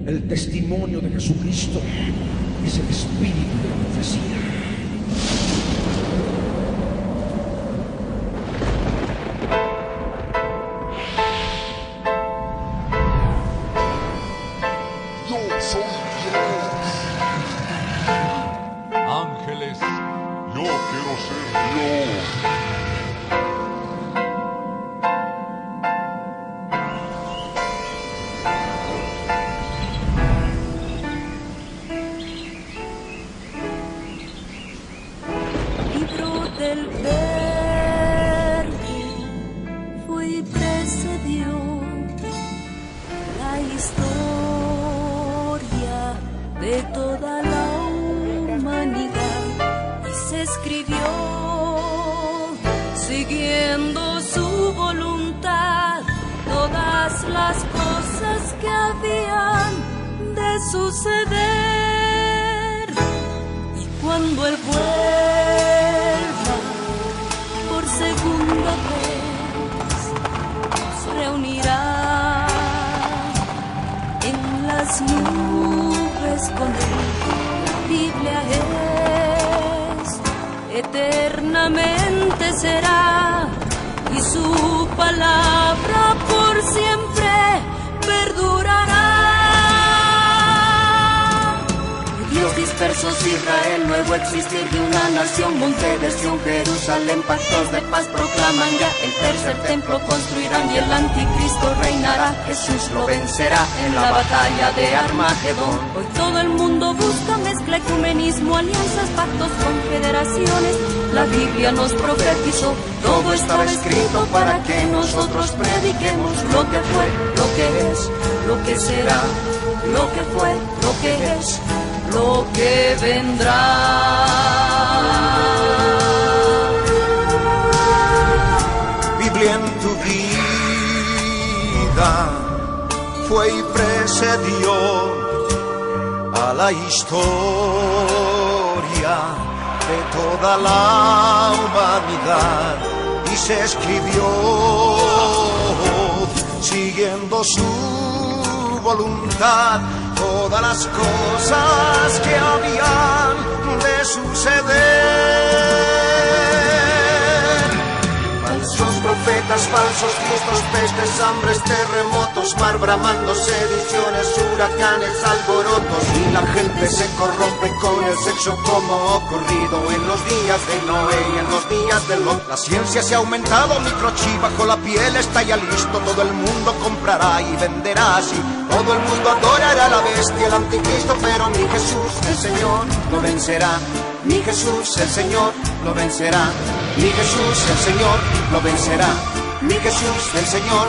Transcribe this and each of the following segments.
El testimonio de Jesucristo es el espíritu de la profecía. Yo soy Dios. Ángeles, Yo quiero ser Dios. Libro del Verbo fue y precedió la historia de toda la humanidad y se escribió siguiendo su voluntad todas las cosas que habían de suceder. Y cuando Él vuelva por segunda vez, nos reunirá en las nubes con Él. La Biblia es, eternamente será, y su palabra por siempre perdurará. Dios dispersos Israel, nuevo existir de una nación, monte de Sión, Jerusalén, pactos de paz proclaman ya, el tercer templo construirán y el anticristo reinará. Jesús lo vencerá en la batalla de Armagedón. Hoy todo el mundo busca mezcla, ecumenismo, alianzas, pactos, confederaciones. La Biblia nos profetizó, todo estaba escrito para que nosotros prediquemos lo que fue, lo que es, lo que será, lo que fue, lo que es, lo que vendrá. Biblia en tu vida fue y precedió a la historia de toda la humanidad y se escribió siguiendo su voluntad todas las cosas que habían de suceder. Falsos profetas, falsos cristos, pestes, hambres, terremotos, mar bramando, sediciones, huracanes, alborotos, y la gente se corrompe con el sexo como ocurrido en los días de Noé y en los días de Lot. La ciencia se ha aumentado, microchip bajo la piel está ya listo, todo el mundo comprará y venderá así. Todo el mundo adorará a la bestia, el anticristo, pero mi Jesús, el Señor, lo vencerá. Mi Jesús, el Señor, lo vencerá. Mi Jesús, el Señor, lo vencerá. Mi Jesús, el Señor,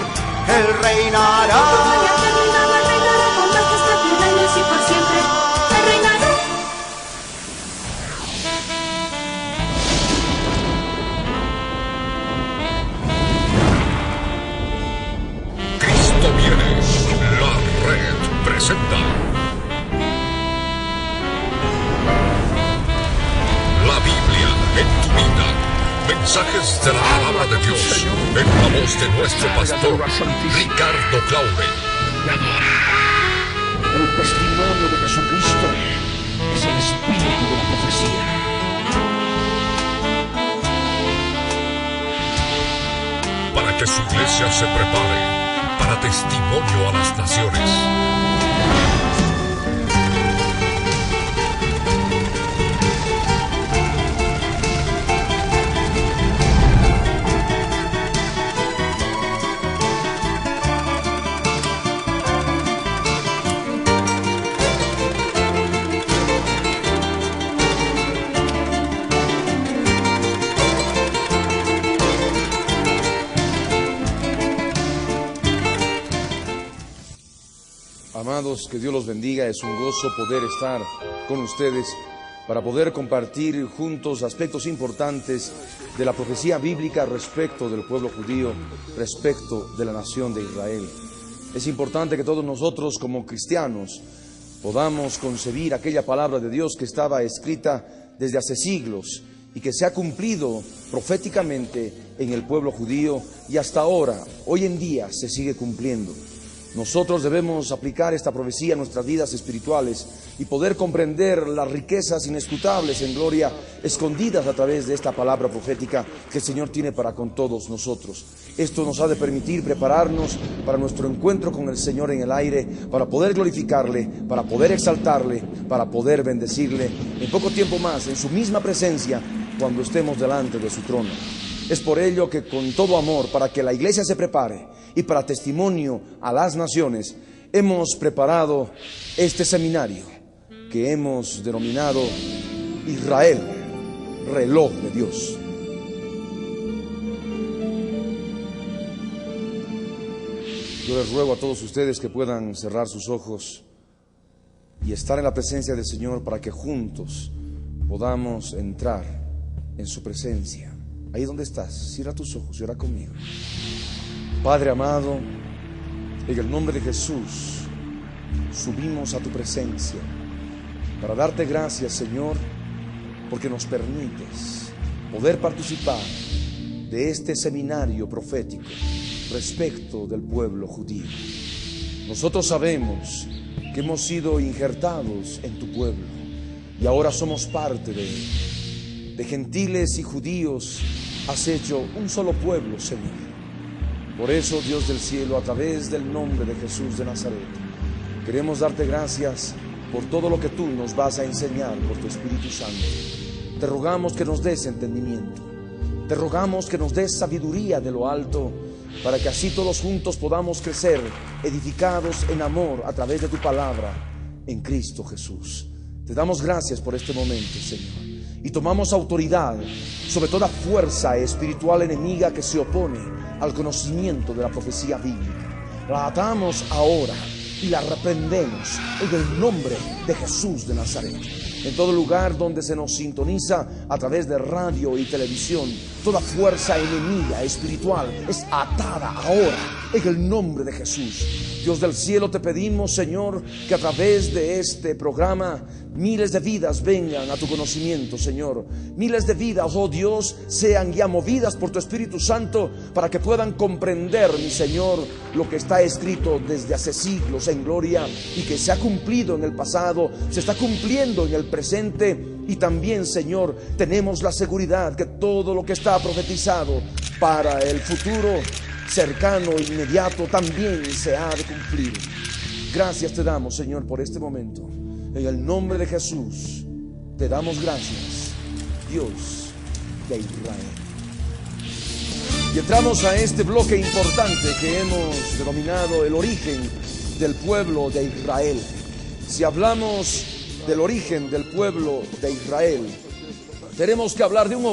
Él reinará. Reinará con majestad mil años y por siempre. Él reinará. Cristo viene. La red presenta la Biblia en tu vida. Mensajes de la palabra de Dios en la voz de nuestro pastor Ricardo Claure. El testimonio de Jesucristo es el espíritu de la profecía. Para que su iglesia se prepare para testimonio a las naciones. Amados, que Dios los bendiga. Es un gozo poder estar con ustedes para poder compartir juntos aspectos importantes de la profecía bíblica respecto del pueblo judío, respecto de la nación de Israel. Es importante que todos nosotros como cristianos podamos concebir aquella palabra de Dios que estaba escrita desde hace siglos y que se ha cumplido proféticamente en el pueblo judío y hasta ahora, hoy en día, se sigue cumpliendo. Nosotros debemos aplicar esta profecía a nuestras vidas espirituales y poder comprender las riquezas inescrutables en gloria escondidas a través de esta palabra profética que el Señor tiene para con todos nosotros. Esto nos ha de permitir prepararnos para nuestro encuentro con el Señor en el aire, para poder glorificarle, para poder exaltarle, para poder bendecirle en poco tiempo más, en su misma presencia, cuando estemos delante de su trono. Es por ello que con todo amor, para que la iglesia se prepare y para testimonio a las naciones, hemos preparado este seminario que hemos denominado Israel, reloj de Dios. Yo les ruego a todos ustedes que puedan cerrar sus ojos y estar en la presencia del Señor para que juntos podamos entrar en su presencia. Ahí donde estás, cierra tus ojos y ora conmigo. Padre amado, en el nombre de Jesús, subimos a tu presencia para darte gracias, Señor, porque nos permites poder participar de este seminario profético respecto del pueblo judío. Nosotros sabemos que hemos sido injertados en tu pueblo y ahora somos parte de él. De gentiles y judíos has hecho un solo pueblo, Señor. Por eso, Dios del cielo, a través del nombre de Jesús de Nazaret, queremos darte gracias por todo lo que tú nos vas a enseñar por tu Espíritu Santo. Te rogamos que nos des entendimiento. Te rogamos que nos des sabiduría de lo alto, para que así todos juntos podamos crecer, edificados en amor a través de tu palabra, en Cristo Jesús. Te damos gracias por este momento, Señor. Y tomamos autoridad sobre toda fuerza espiritual enemiga que se opone al conocimiento de la profecía bíblica. La atamos ahora y la reprendemos en el nombre de Jesús de Nazaret. En todo lugar donde se nos sintoniza a través de radio y televisión, toda fuerza enemiga espiritual es atada ahora en el nombre de Jesús. Dios del cielo, te pedimos, Señor, que a través de este programa miles de vidas vengan a tu conocimiento, Señor. Miles de vidas, oh Dios, sean ya movidas por tu Espíritu Santo para que puedan comprender, mi Señor, lo que está escrito desde hace siglos en gloria y que se ha cumplido en el pasado, se está cumpliendo en el presente. Y también, Señor, tenemos la seguridad que todo lo que está profetizado para el futuro cercano e inmediato también se ha de cumplir. Gracias te damos, Señor, por este momento. En el nombre de Jesús te damos gracias, Dios de Israel. Y entramos a este bloque importante que hemos denominado el origen del pueblo de Israel. Si hablamos del origen del pueblo de Israel, tenemos que hablar de un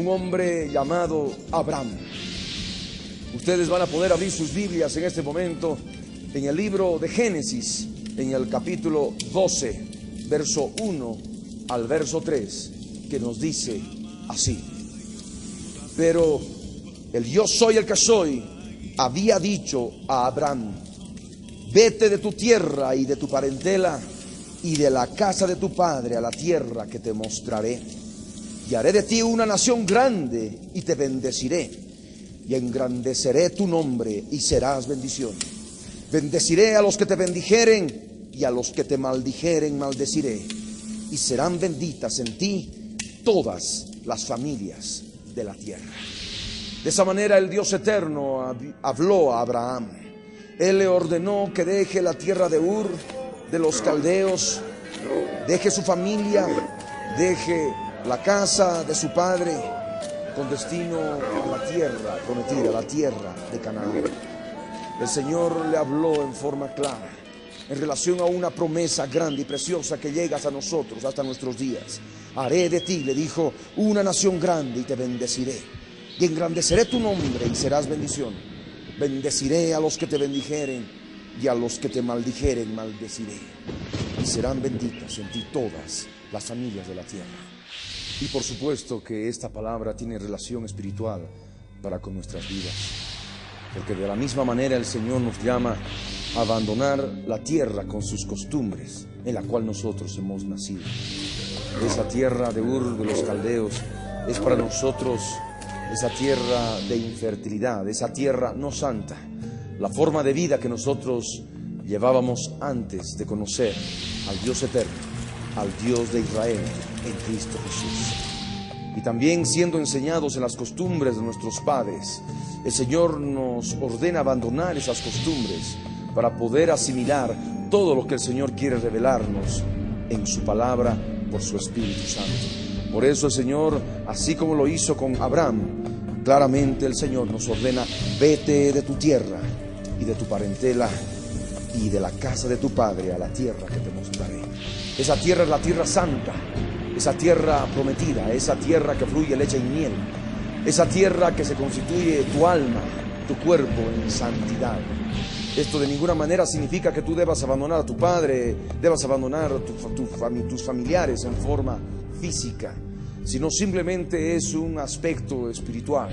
hombre llamado Abraham. Ustedes van a poder abrir sus Biblias en este momento en el libro de Génesis, en el capítulo 12, verso 1 al verso 3, que nos dice así: pero el yo soy el que soy había dicho a Abraham: vete de tu tierra y de tu parentela y de la casa de tu padre a la tierra que te mostraré, y haré de ti una nación grande y te bendeciré, y engrandeceré tu nombre y serás bendición. Bendeciré a los que te bendijeren, y a los que te maldijeren maldeciré, y serán benditas en ti todas las familias de la tierra. De esa manera el Dios eterno habló a Abraham. Él le ordenó que deje la tierra de Ur, de los caldeos, deje su familia, deje la casa de su padre, con destino a la tierra prometida, la tierra de Canaán. El Señor le habló en forma clara en relación a una promesa grande y preciosa que llega hasta nosotros, hasta nuestros días. Haré de ti, le dijo, una nación grande y te bendeciré, y engrandeceré tu nombre y serás bendición. Bendeciré a los que te bendijeren, y a los que te maldijeren maldeciré, y serán benditas en ti todas las familias de la tierra. Y por supuesto que esta palabra tiene relación espiritual para con nuestras vidas, porque de la misma manera el Señor nos llama a abandonar la tierra con sus costumbres en la cual nosotros hemos nacido. Esa tierra de Ur, de los caldeos, es para nosotros esa tierra de infertilidad, esa tierra no santa, la forma de vida que nosotros llevábamos antes de conocer al Dios eterno, al Dios de Israel en Cristo Jesús. Y también siendo enseñados en las costumbres de nuestros padres, el Señor nos ordena abandonar esas costumbres para poder asimilar todo lo que el Señor quiere revelarnos en su palabra por su Espíritu Santo. Por eso el Señor, así como lo hizo con Abraham, claramente el Señor nos ordena: vete de tu tierra y de tu parentela y de la casa de tu padre a la tierra que te mostraré. Esa tierra es la tierra santa, esa tierra prometida, esa tierra que fluye leche y miel, esa tierra que se constituye tu alma, tu cuerpo en santidad. Esto de ninguna manera significa que tú debas abandonar a tu padre, debas abandonar a tus familiares en forma física, sino simplemente es un aspecto espiritual.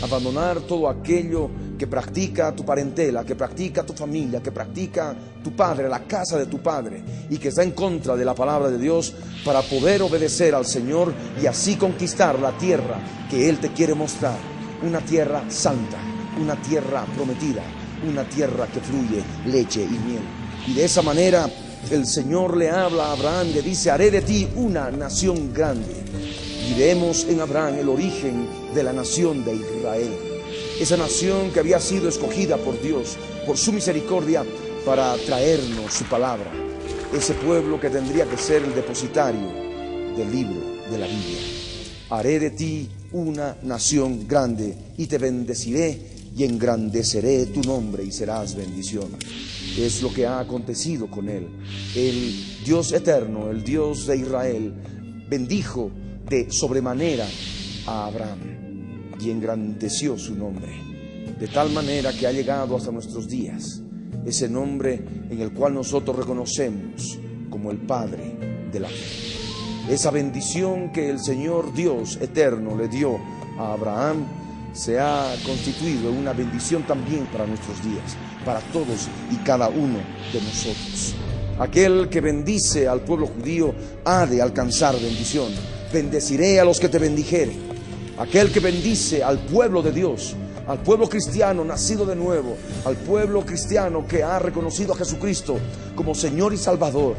Abandonar todo aquello que practica tu parentela, que practica tu familia, que practica tu padre, la casa de tu padre, y que está en contra de la palabra de Dios, para poder obedecer al Señor y así conquistar la tierra que Él te quiere mostrar. Una tierra santa, una tierra prometida, una tierra que fluye leche y miel. Y de esa manera el Señor le habla a Abraham y le dice: haré de ti una nación grande. Y vemos en Abraham el origen de la nación de Israel, esa nación que había sido escogida por Dios, por su misericordia, para traernos su palabra, ese pueblo que tendría que ser el depositario del libro de la Biblia. Haré de ti una nación grande y te bendeciré y engrandeceré tu nombre y serás bendición. Es lo que ha acontecido con él. El Dios eterno, el Dios de Israel, bendijo de sobremanera a Abraham y engrandeció su nombre, de tal manera que ha llegado hasta nuestros días ese nombre en el cual nosotros reconocemos como el Padre de la fe. Esa bendición que el Señor Dios eterno le dio a Abraham se ha constituido en una bendición también para nuestros días, para todos y cada uno de nosotros. Aquel que bendice al pueblo judío ha de alcanzar bendición. Bendeciré a los que te bendijeren. Aquel que bendice al pueblo de Dios, al pueblo cristiano nacido de nuevo, al pueblo cristiano que ha reconocido a Jesucristo como Señor y Salvador,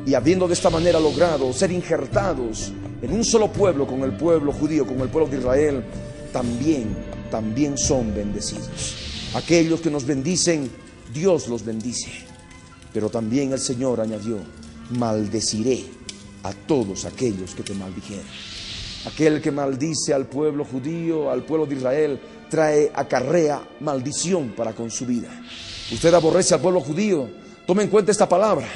y habiendo de esta manera logrado ser injertados en un solo pueblo con el pueblo judío, con el pueblo de Israel, también son bendecidos. Aquellos que nos bendicen, Dios los bendice. Pero también el Señor añadió: maldeciré a todos aquellos que te maldijeren. Aquel que maldice al pueblo judío, al pueblo de Israel, acarrea maldición para con su vida. Usted aborrece al pueblo judío, tome en cuenta esta palabra,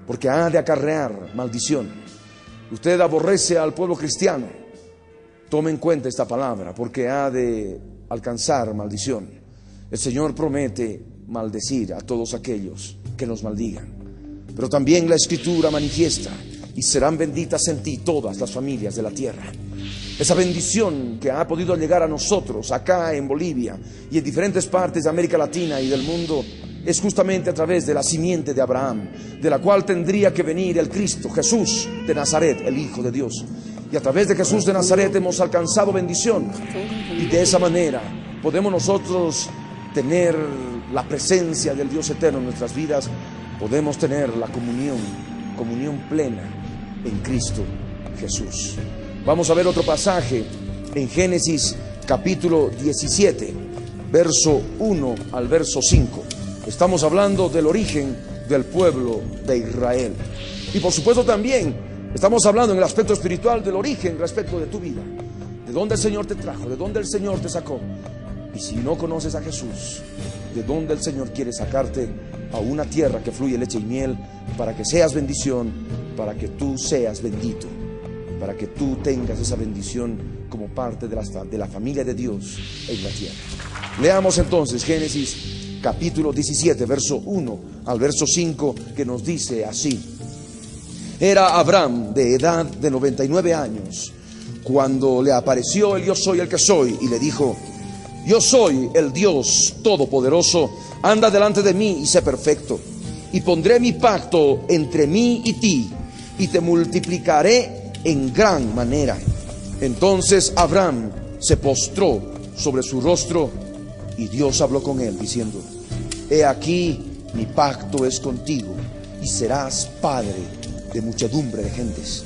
porque ha de acarrear maldición. Usted aborrece al pueblo cristiano, tome en cuenta esta palabra, porque ha de alcanzar maldición. El Señor promete maldecir a todos aquellos que nos maldigan. Pero también la Escritura manifiesta: y serán benditas en ti todas las familias de la tierra. Esa bendición que ha podido llegar a nosotros acá en Bolivia y en diferentes partes de América Latina y del mundo es justamente a través de la simiente de Abraham, de la cual tendría que venir el Cristo, Jesús de Nazaret, el Hijo de Dios. Y a través de Jesús de Nazaret hemos alcanzado bendición, y de esa manera podemos nosotros tener la presencia del Dios eterno en nuestras vidas. Podemos tener la comunión plena en Cristo Jesús. Vamos a ver otro pasaje en Génesis capítulo 17, verso 1 al verso 5. Estamos hablando del origen del pueblo de Israel. Y por supuesto también estamos hablando en el aspecto espiritual del origen respecto de tu vida. De dónde el Señor te trajo, de dónde el Señor te sacó. Y si no conoces a Jesús, de dónde el Señor quiere sacarte a una tierra que fluye leche y miel, para que seas bendición, para que tú seas bendito, para que tú tengas esa bendición como parte de la familia de Dios en la tierra. Leamos entonces Génesis capítulo 17, verso 1 al verso 5, que nos dice así: Era Abraham de edad de 99 años cuando le apareció el Yo soy el que soy, y le dijo: Yo soy el Dios Todopoderoso, anda delante de mí y sé perfecto, y pondré mi pacto entre mí y ti, y te multiplicaré en gran manera. Entonces Abraham se postró sobre su rostro, y Dios habló con él diciendo: he aquí mi pacto es contigo, y serás padre de muchedumbre de gentes.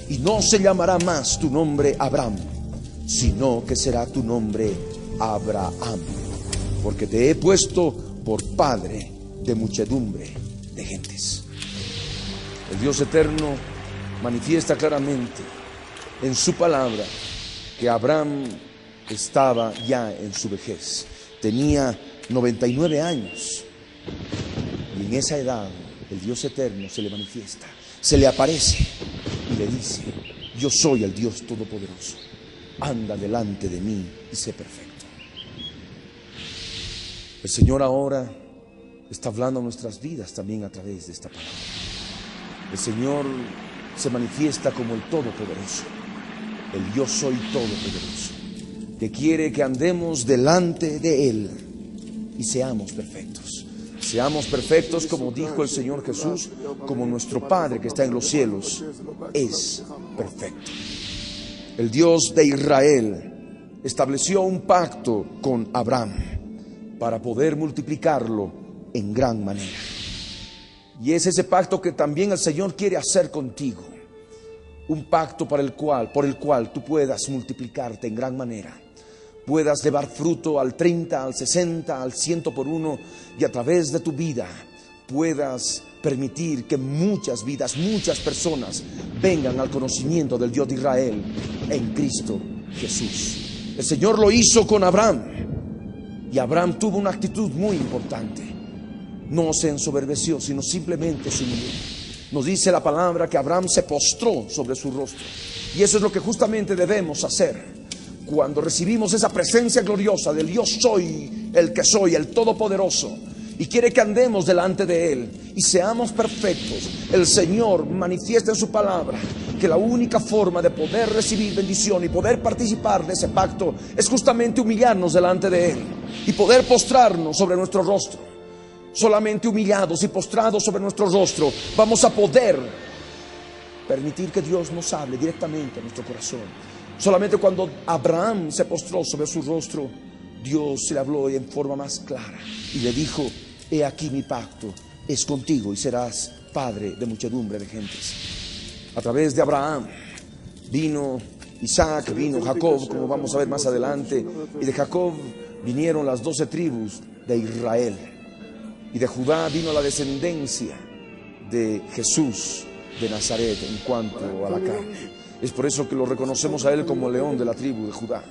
Y no se llamará más tu nombre Abraham, sino que será tu nombre Abraham, porque te he puesto por padre de muchedumbre de gentes. El Dios eterno manifiesta claramente en su palabra que Abraham estaba ya en su vejez, tenía 99 años, y en esa edad el Dios eterno se le manifiesta, se le aparece y le dice: yo soy el Dios todopoderoso, anda delante de mí y sé perfecto. El Señor ahora está hablando a nuestras vidas también a través de esta palabra. El Señor se manifiesta como el Todopoderoso, el yo soy todopoderoso, que quiere que andemos delante de Él y seamos perfectos. Seamos perfectos, como dijo el Señor Jesús, como nuestro Padre que está en los cielos es perfecto. El Dios de Israel estableció un pacto con Abraham para poder multiplicarlo en gran manera. Y es ese pacto que también el Señor quiere hacer contigo. Un pacto por el cual tú puedas multiplicarte en gran manera, puedas llevar fruto al 30, al 60, al 100 por 1, y a través de tu vida puedas permitir que muchas vidas, muchas personas vengan al conocimiento del Dios de Israel en Cristo Jesús. El Señor lo hizo con Abraham, y Abraham tuvo una actitud muy importante. No se ensoberbeció, sino simplemente se humilló. Nos dice la palabra que Abraham se postró sobre su rostro. Y eso es lo que justamente debemos hacer cuando recibimos esa presencia gloriosa del yo soy el que soy, el Todopoderoso, y quiere que andemos delante de Él y seamos perfectos. El Señor manifiesta en su palabra que la única forma de poder recibir bendición y poder participar de ese pacto es justamente humillarnos delante de Él y poder postrarnos sobre nuestro rostro. Solamente humillados y postrados sobre nuestro rostro vamos a poder permitir que Dios nos hable directamente a nuestro corazón. Solamente cuando Abraham se postró sobre su rostro, Dios se le habló en forma más clara y le dijo: he aquí mi pacto es contigo y serás padre de muchedumbre de gentes. A través de Abraham vino Isaac, vino Jacob, como vamos a ver más adelante, y de Jacob vinieron las 12 tribus de Israel. Y de Judá vino la descendencia de Jesús de Nazaret en cuanto a la carne. Es por eso que lo reconocemos a Él como león de la tribu de Judá.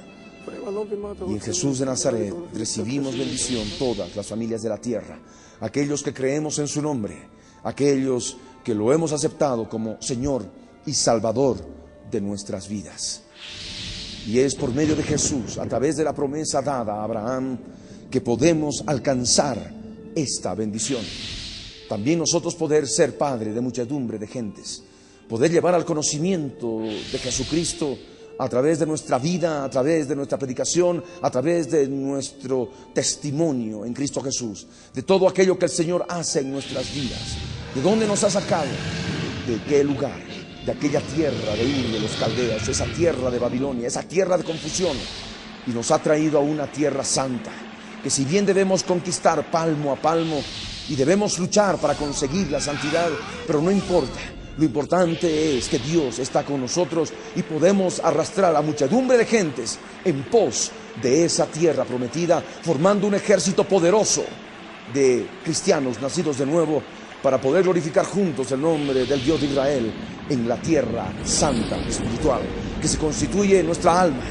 Y en Jesús de Nazaret recibimos bendición todas las familias de la tierra, aquellos que creemos en su nombre, aquellos que lo hemos aceptado como Señor y Salvador de nuestras vidas. Y es por medio de Jesús, a través de la promesa dada a Abraham, que podemos alcanzar esta bendición. También nosotros poder ser padre de muchedumbre de gentes, poder llevar al conocimiento de Jesucristo a través de nuestra vida, a través de nuestra predicación, a través de nuestro testimonio en Cristo Jesús, de todo aquello que el Señor hace en nuestras vidas. ¿De dónde nos ha sacado? ¿De qué lugar? De aquella tierra de Ur de los Caldeos, esa tierra de Babilonia, esa tierra de confusión, y nos ha traído a una tierra santa, que si bien debemos conquistar palmo a palmo y debemos luchar para conseguir la santidad, pero no importa. Lo importante es que Dios está con nosotros y podemos arrastrar a muchedumbre de gentes en pos de esa tierra prometida, formando un ejército poderoso de cristianos nacidos de nuevo para poder glorificar juntos el nombre del Dios de Israel en la tierra santa espiritual que se constituye en nuestra alma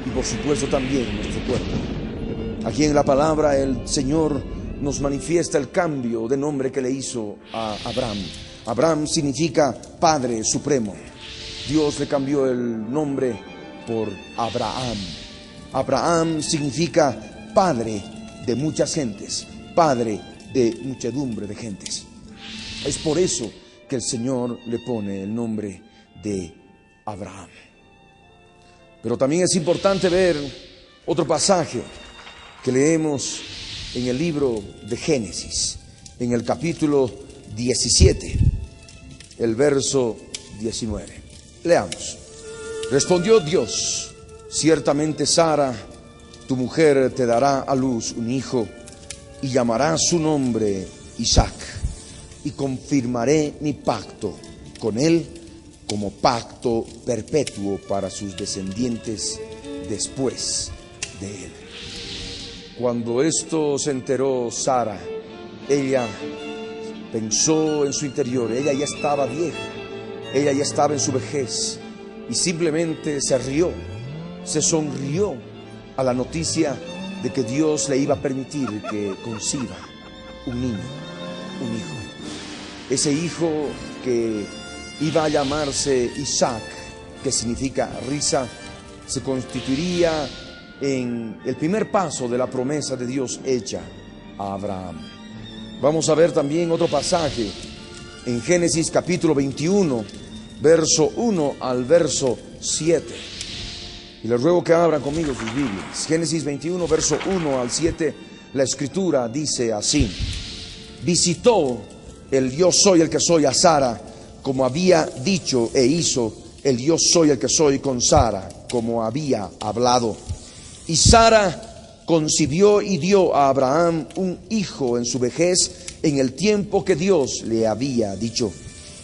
y por supuesto también en nuestro cuerpo. Aquí en la palabra el Señor nos manifiesta el cambio de nombre que le hizo a Abraham. Abraham significa Padre Supremo. Dios le cambió el nombre por Abraham. Abraham significa Padre de muchas gentes, Padre de muchedumbre de gentes. Es por eso que el Señor le pone el nombre de Abraham. Pero también es importante ver otro pasaje que leemos en el libro de Génesis, en el capítulo 17, el verso 19. Leamos. Respondió Dios: ciertamente Sara, tu mujer, te dará a luz un hijo, y llamará su nombre Isaac, y confirmaré mi pacto con él como pacto perpetuo para sus descendientes después de él. Cuando esto se enteró Sara, ella pensó en su interior, ella ya estaba vieja, ella ya estaba en su vejez, y simplemente se rió, se sonrió a la noticia de que Dios le iba a permitir que conciba un niño, un hijo. Ese hijo que iba a llamarse Isaac, que significa risa, se constituiría en el primer paso de la promesa de Dios hecha a Abraham. Vamos a ver también otro pasaje en Génesis capítulo 21, verso 1 al verso 7. Y les ruego que abran conmigo sus Biblias. Génesis 21, verso 1 al 7, la escritura dice así: visitó el yo soy el que soy a Sara, como había dicho, e hizo el yo soy el que soy con Sara, como había hablado. Y Sara concibió y dio a Abraham un hijo en su vejez, en el tiempo que Dios le había dicho.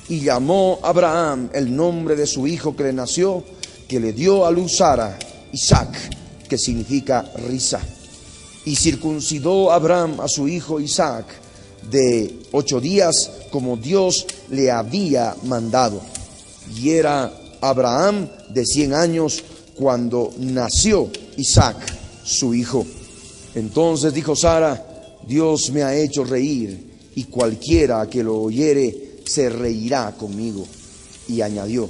Y llamó Abraham el nombre de su hijo que le nació, que le dio a luz Sara, Isaac, que significa risa. Y circuncidó Abraham a su hijo Isaac de 8 días, como Dios le había mandado. Y era Abraham de 100 años cuando nació Isaac, su hijo. Entonces dijo Sara: Dios me ha hecho reír, y cualquiera que lo oyere se reirá conmigo. Y añadió: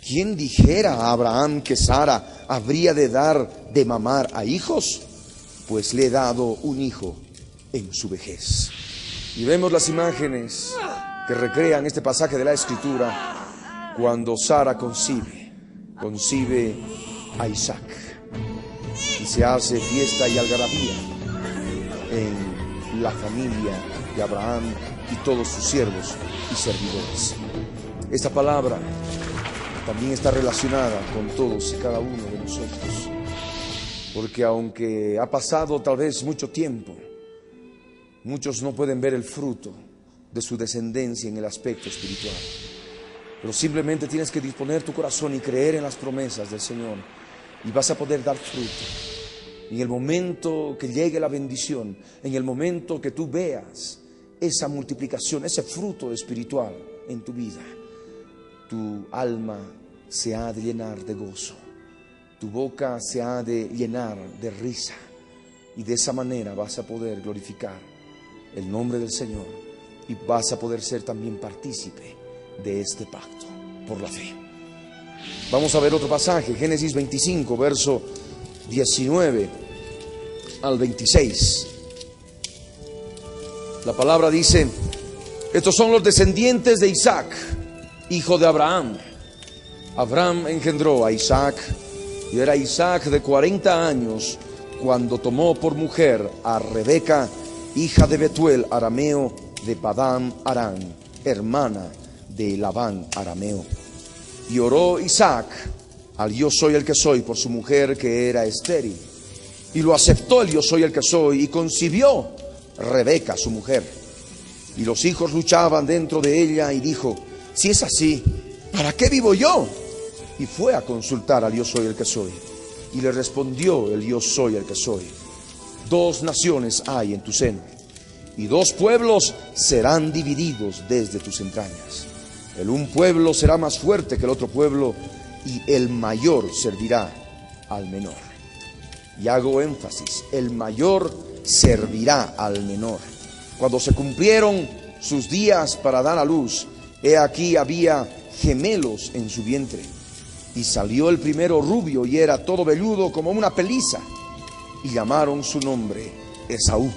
¿quién dijera a Abraham que Sara habría de dar de mamar a hijos? Pues le he dado un hijo en su vejez. Y vemos las imágenes que recrean este pasaje de la Escritura cuando Sara concibe a Isaac. Y se hace fiesta y algarabía en la familia de Abraham y todos sus siervos y servidores. Esta palabra también está relacionada con todos y cada uno de nosotros, porque aunque ha pasado tal vez mucho tiempo, muchos no pueden ver el fruto de su descendencia en el aspecto espiritual. Pero simplemente tienes que disponer tu corazón y creer en las promesas del Señor, y vas a poder dar fruto. En el momento que llegue la bendición, en el momento que tú veas esa multiplicación, ese fruto espiritual en tu vida, tu alma se ha de llenar de gozo, tu boca se ha de llenar de risa, y de esa manera vas a poder glorificar el nombre del Señor, y vas a poder ser también partícipe de este pacto por la fe. Vamos a ver otro pasaje, Génesis 25, verso 19 al 26. La palabra dice: estos son los descendientes de Isaac, hijo de Abraham. Abraham engendró a Isaac, y era Isaac de 40 años cuando tomó por mujer a Rebeca, hija de Betuel arameo de Padán Aram, hermana de Labán arameo. Y oró Isaac al yo soy el que soy por su mujer, que era estéril, y lo aceptó el yo soy el que soy, y concibió Rebeca su mujer. Y los hijos luchaban dentro de ella, y dijo: si es así, ¿para qué vivo yo? Y fue a consultar al yo soy el que soy, y le respondió el yo soy el que soy: 2 naciones hay en tu seno, y 2 pueblos serán divididos desde tus entrañas. El un pueblo será más fuerte que el otro pueblo, y el mayor servirá al menor. Y hago énfasis: el mayor servirá al menor. Cuando se cumplieron sus días para dar a luz, he aquí había gemelos en su vientre. Y salió el primero rubio, y era todo velludo como una peliza, y llamaron su nombre Esaú.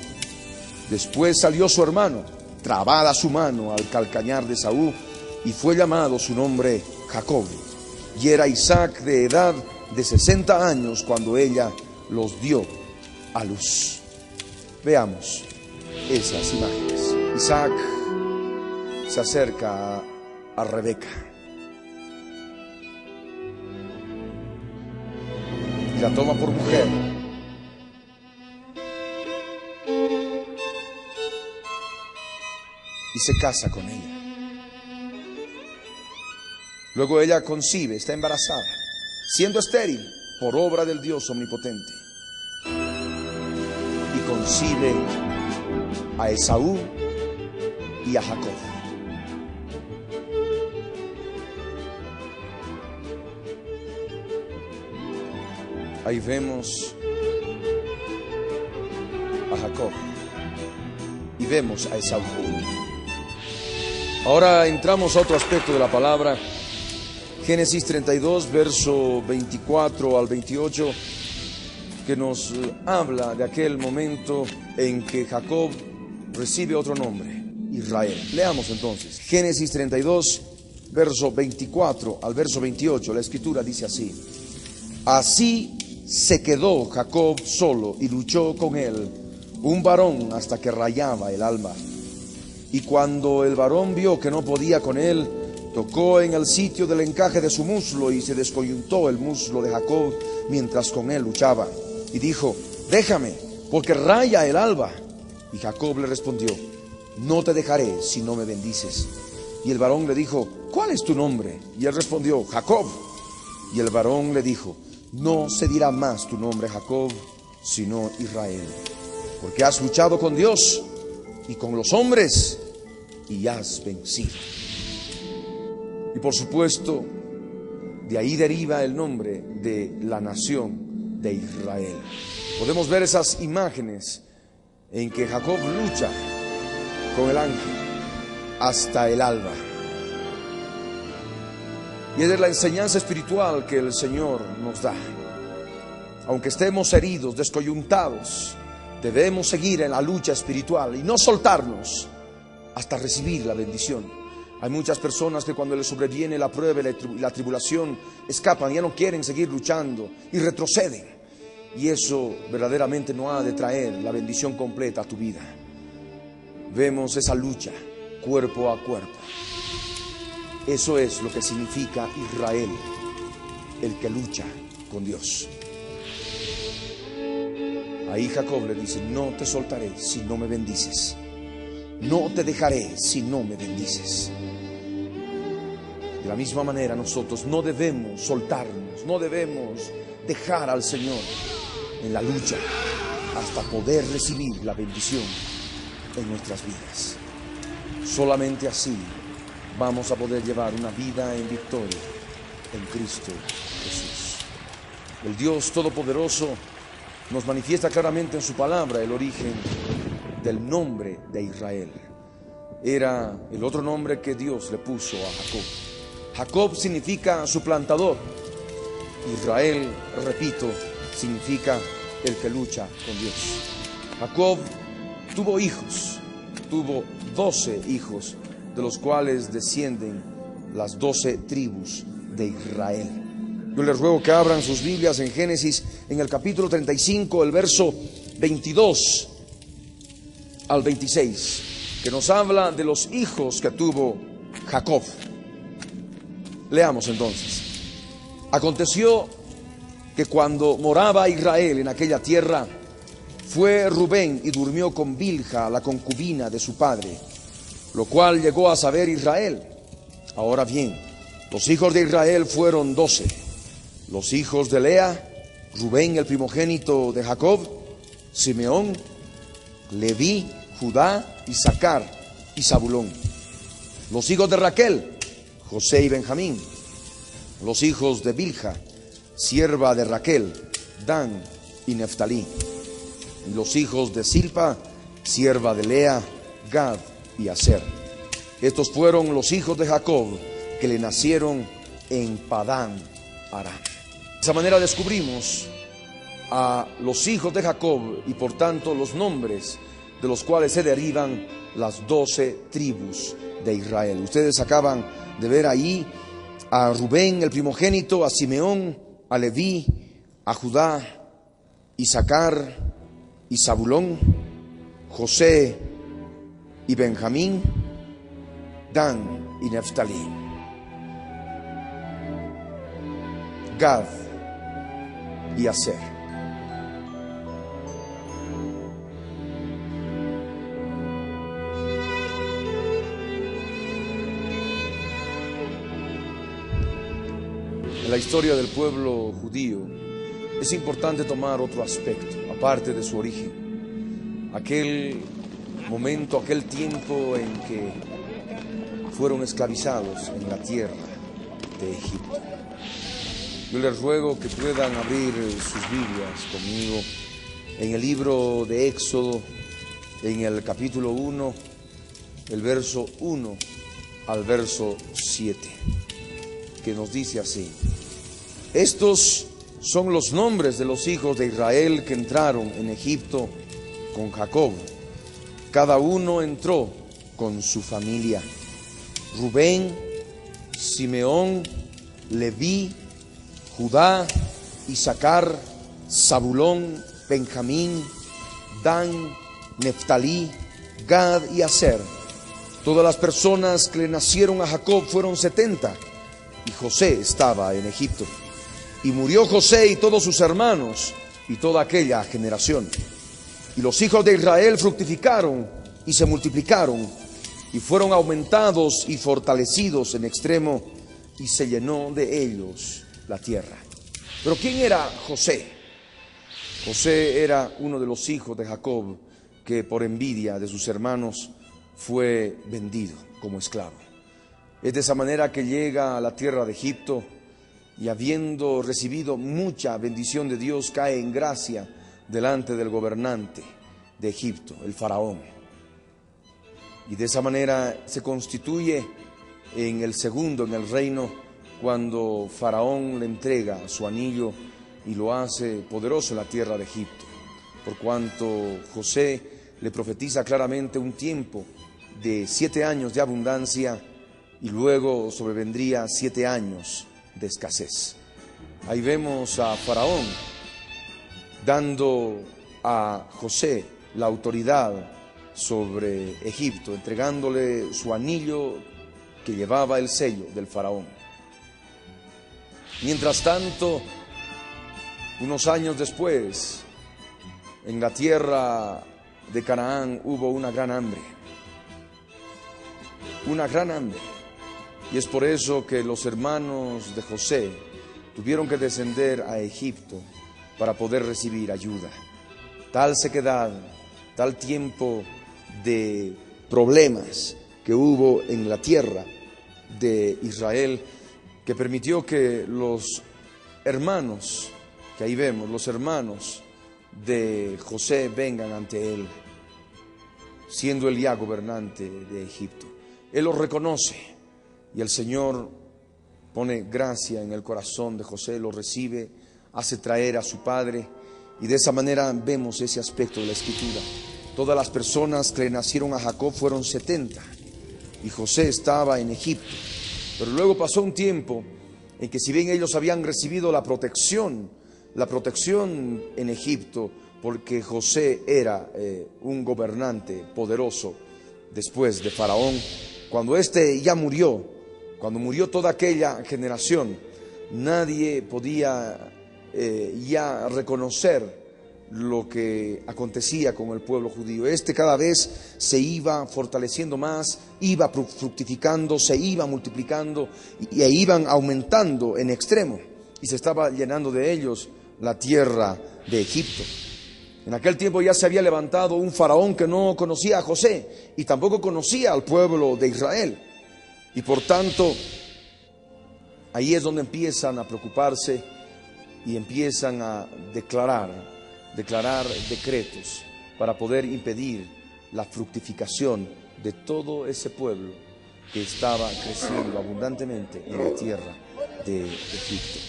Después salió su hermano, trabada su mano al calcañar de Esaú, y fue llamado su nombre Jacob. Y era Isaac de edad de 60 años cuando ella los dio a luz. Veamos esas imágenes. Isaac se acerca a Rebeca y la toma por mujer. y se casa con ella. Luego ella concibe, está embarazada, siendo estéril por obra del Dios omnipotente. Y concibe a Esaú y a Jacob. Ahí vemos a Jacob y vemos a Esaú. Ahora entramos a otro aspecto de la palabra. Génesis 32, verso 24 al 28, que nos habla de aquel momento en que Jacob recibe otro nombre, Israel. Leamos entonces. Génesis 32, verso 24 al verso 28. La escritura dice así: Así se quedó Jacob solo y luchó con él un varón hasta que rayaba el alba. Y cuando el varón vio que no podía con él, tocó en el sitio del encaje de su muslo y se descoyuntó el muslo de Jacob mientras con él luchaba. Y dijo: déjame, porque raya el alba. Y Jacob le respondió: no te dejaré si no me bendices. Y el varón le dijo: ¿cuál es tu nombre? Y él respondió: Jacob. Y el varón le dijo: no se dirá más tu nombre Jacob, sino Israel, porque has luchado con Dios y con los hombres y has vencido. Y por supuesto, de ahí deriva el nombre de la nación de Israel. Podemos ver esas imágenes en que Jacob lucha con el ángel hasta el alba. Y es la enseñanza espiritual que el Señor nos da. Aunque estemos heridos, descoyuntados, debemos seguir en la lucha espiritual y no soltarnos hasta recibir la bendición. Hay muchas personas que cuando les sobreviene la prueba y la tribulación escapan, ya no quieren seguir luchando y retroceden. Y eso verdaderamente no ha de traer la bendición completa a tu vida. Vemos esa lucha cuerpo a cuerpo. Eso es lo que significa Israel, el que lucha con Dios. Ahí Jacob le dice: no te soltaré si no me bendices. No te dejaré si no me bendices. De la misma manera nosotros no debemos soltarnos, no debemos dejar al Señor en la lucha hasta poder recibir la bendición en nuestras vidas. Solamente así vamos a poder llevar una vida en victoria en Cristo Jesús. El Dios Todopoderoso nos manifiesta claramente en su palabra el origen del nombre de Israel. Era el otro nombre que Dios le puso a Jacob. Jacob significa suplantador. Israel, repito, significa el que lucha con Dios. Jacob tuvo hijos, tuvo 12 hijos, de los cuales descienden las 12 tribus de Israel. Yo les ruego que abran sus Biblias en Génesis, en el capítulo 35, el verso 22 al 26, que nos habla de los hijos que tuvo Jacob. Leamos entonces. Aconteció que cuando moraba Israel en aquella tierra, fue Rubén y durmió con Bilha, la concubina de su padre, lo cual llegó a saber Israel. Ahora bien, los hijos de Israel fueron 12. Los hijos de Lea: Rubén, el primogénito de Jacob; Simeón, Leví, Judá, Isaacar y Zabulón. Los hijos de Raquel: José y Benjamín. Los hijos de Bilha, sierva de Raquel: Dan y Neftalí. Y los hijos de Silpa, sierva de Lea: Gad y Aser. Estos fueron los hijos de Jacob que le nacieron en Padán Aram. De esa manera descubrimos a los hijos de Jacob y por tanto los nombres de los cuales se derivan las 12 tribus de Israel. Ustedes acaban de ver ahí a Rubén, el primogénito; a Simeón, a Leví, a Judá, Isaacar y Zabulón; José y Benjamín; Dan y Neftalí; Gad y Aser. En la historia del pueblo judío es importante tomar otro aspecto, aparte de su origen. Aquel momento, aquel tiempo en que fueron esclavizados en la tierra de Egipto. Yo les ruego que puedan abrir sus Biblias conmigo en el libro de Éxodo, en el capítulo 1, el verso 1 al verso 7, que nos dice así: estos son los nombres de los hijos de Israel que entraron en Egipto con Jacob. Cada uno entró con su familia: Rubén, Simeón, Leví, Judá, Isaacar, Zabulón, Benjamín, Dan, Neftalí, Gad y Aser. Todas las personas que le nacieron a Jacob fueron 70, y José estaba en Egipto. Y murió José y todos sus hermanos y toda aquella generación. Y los hijos de Israel fructificaron y se multiplicaron, y fueron aumentados y fortalecidos en extremo, y se llenó de ellos la tierra. Pero ¿quién era José? José era uno de los hijos de Jacob que por envidia de sus hermanos fue vendido como esclavo. Es de esa manera que llega a la tierra de Egipto, y habiendo recibido mucha bendición de Dios, cae en gracia delante del gobernante de Egipto, el faraón. Y de esa manera se constituye en el segundo en el reino, cuando faraón le entrega su anillo y lo hace poderoso en la tierra de Egipto, por cuanto José le profetiza claramente un tiempo de 7 años de abundancia, y luego sobrevendría 7 años de escasez. Ahí vemos a faraón dando a José la autoridad sobre Egipto, entregándole su anillo que llevaba el sello del faraón. Mientras tanto, unos años después, en la tierra de Canaán hubo una gran hambre. Una gran hambre. Y es por eso que los hermanos de José tuvieron que descender a Egipto para poder recibir ayuda. Tal sequedad, tal tiempo de problemas que hubo en la tierra de Israel, que permitió que los hermanos, que ahí vemos, los hermanos de José vengan ante él, siendo él ya gobernante de Egipto. Él los reconoce. Y el Señor pone gracia en el corazón de José, lo recibe, hace traer a su padre, y de esa manera vemos ese aspecto de la Escritura. Todas las personas que le nacieron a Jacob fueron 70, y José estaba en Egipto. Pero luego pasó un tiempo en que, si bien ellos habían recibido la protección en Egipto, porque José era un gobernante poderoso después de Faraón, cuando éste ya murió, cuando murió toda aquella generación, nadie podía ya reconocer lo que acontecía con el pueblo judío. Cada vez se iba fortaleciendo más, iba fructificando, se iba multiplicando e iban aumentando en extremo, y se estaba llenando de ellos la tierra de Egipto. En aquel tiempo ya se había levantado un faraón que no conocía a José y tampoco conocía al pueblo de Israel. Y por tanto, ahí es donde empiezan a preocuparse y empiezan a declarar decretos para poder impedir la fructificación de todo ese pueblo que estaba creciendo abundantemente en la tierra de Egipto.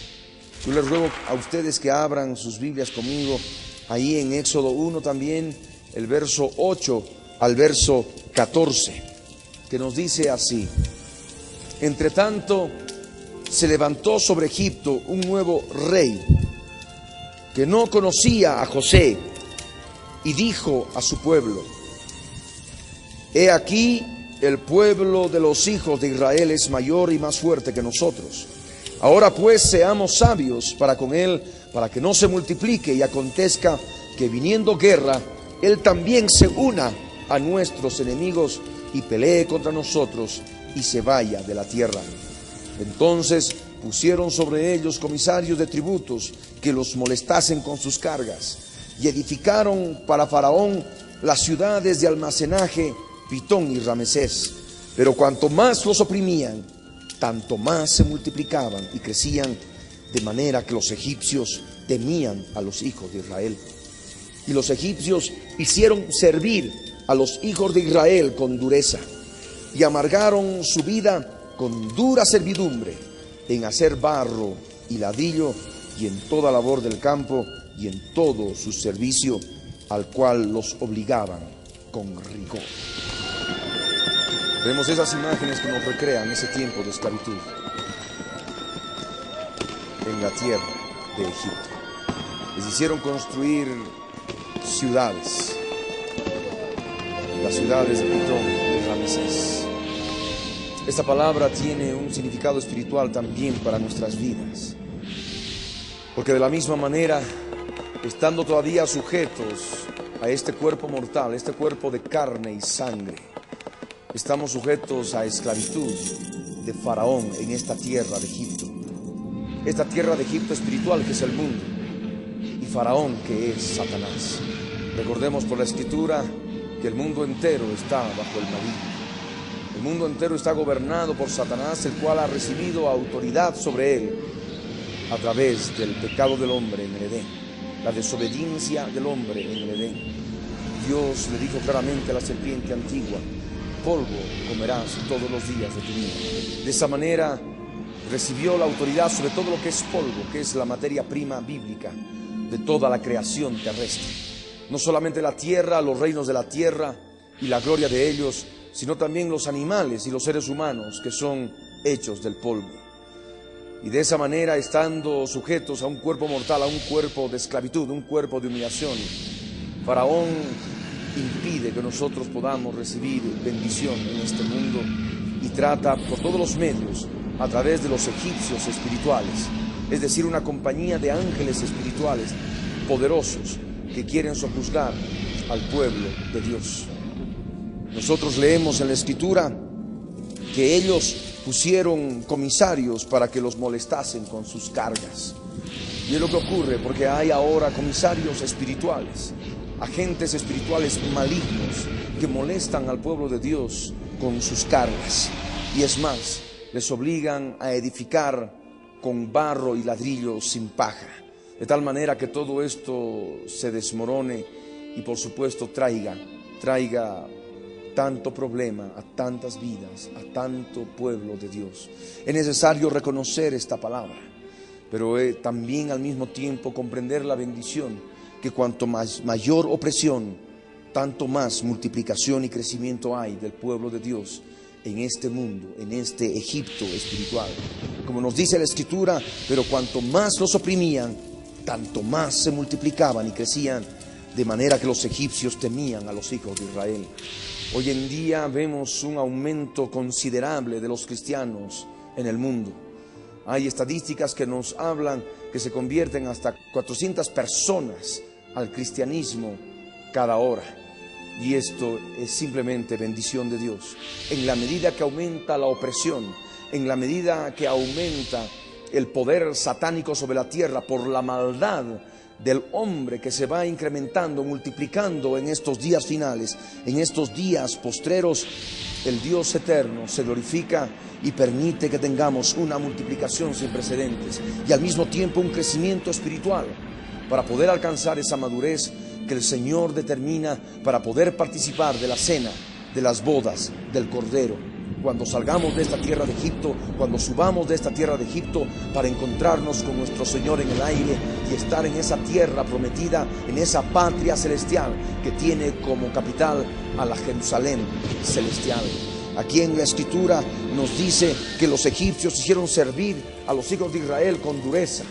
Yo les ruego a ustedes que abran sus Biblias conmigo ahí en Éxodo 1 también, el verso 8 al verso 14, que nos dice así: entre tanto, se levantó sobre Egipto un nuevo rey que no conocía a José, y dijo a su pueblo: he aquí, el pueblo de los hijos de Israel es mayor y más fuerte que nosotros. Ahora pues seamos sabios para con él, para que no se multiplique y acontezca que, viniendo guerra, él también se una a nuestros enemigos y pelee contra nosotros y se vaya de la tierra. Entonces Pusieron sobre ellos comisarios de tributos que los molestasen con sus cargas, y edificaron para Faraón las ciudades de almacenaje Pitón y Ramesés. Pero cuanto más los oprimían, tanto más se multiplicaban y crecían, de manera que los egipcios temían a los hijos de Israel. Y los egipcios hicieron servir a los hijos de Israel con dureza, y amargaron su vida con dura servidumbre en hacer barro y ladrillo, y en toda labor del campo, y en todo su servicio, al cual los obligaban con rigor. Vemos esas imágenes que nos recrean ese tiempo de esclavitud en la tierra de Egipto. Les hicieron construir ciudades, las ciudades de Pitón y Ramesés. Esta palabra tiene un significado espiritual también para nuestras vidas, porque de la misma manera, estando todavía sujetos a este cuerpo mortal, este cuerpo de carne y sangre, estamos sujetos a esclavitud de Faraón en esta tierra de Egipto. Esta tierra de Egipto espiritual, que es el mundo, y Faraón, que es Satanás. Recordemos por la Escritura que el mundo entero está bajo el maligno. El mundo entero está gobernado por Satanás, el cual ha recibido autoridad sobre él a través del pecado del hombre en el Edén, la desobediencia del hombre en el Edén. Dios le dijo claramente a la serpiente antigua: polvo comerás todos los días de tu vida. De esa manera recibió la autoridad sobre todo lo que es polvo, que es la materia prima bíblica de toda la creación terrestre. No solamente la tierra, los reinos de la tierra y la gloria de ellos, sino también los animales y los seres humanos, que son hechos del polvo. Y de esa manera, estando sujetos a un cuerpo mortal, a un cuerpo de esclavitud, un cuerpo de humillación, Faraón impide que nosotros podamos recibir bendición en este mundo, y trata por todos los medios, a través de los egipcios espirituales, es decir, una compañía de ángeles espirituales poderosos que quieren sojuzgar al pueblo de Dios. Nosotros leemos en la Escritura que ellos pusieron comisarios para que los molestasen con sus cargas. Y es lo que ocurre, porque hay ahora comisarios espirituales, agentes espirituales malignos que molestan al pueblo de Dios con sus cargas. Y es más, les obligan a edificar con barro y ladrillo sin paja, de tal manera que todo esto se desmorone y por supuesto traiga tanto problema a tantas vidas, a tanto pueblo de Dios. Es necesario reconocer esta palabra, pero también al mismo tiempo comprender la bendición, que cuanto mayor opresión, tanto más multiplicación y crecimiento hay del pueblo de Dios en este mundo, en este Egipto espiritual. Como nos dice la Escritura, pero cuanto más los oprimían, tanto más se multiplicaban y crecían, de manera que los egipcios temían a los hijos de Israel. Hoy en día vemos un aumento considerable de los cristianos en el mundo. Hay estadísticas que nos hablan que se convierten hasta 400 personas al cristianismo cada hora. Y esto es simplemente bendición de Dios. En la medida que aumenta la opresión, en la medida que aumenta el poder satánico sobre la tierra por la maldad del hombre que se va incrementando, multiplicando en estos días finales, en estos días postreros, el Dios eterno se glorifica y permite que tengamos una multiplicación sin precedentes y al mismo tiempo un crecimiento espiritual para poder alcanzar esa madurez que el Señor determina para poder participar de la cena, de las bodas del Cordero. Cuando salgamos de esta tierra de Egipto, cuando subamos de esta tierra de Egipto para encontrarnos con nuestro Señor en el aire y estar en esa tierra prometida, en esa patria celestial que tiene como capital a la Jerusalén celestial. Aquí en la Escritura nos dice que los egipcios hicieron servir a los hijos de Israel con dureza.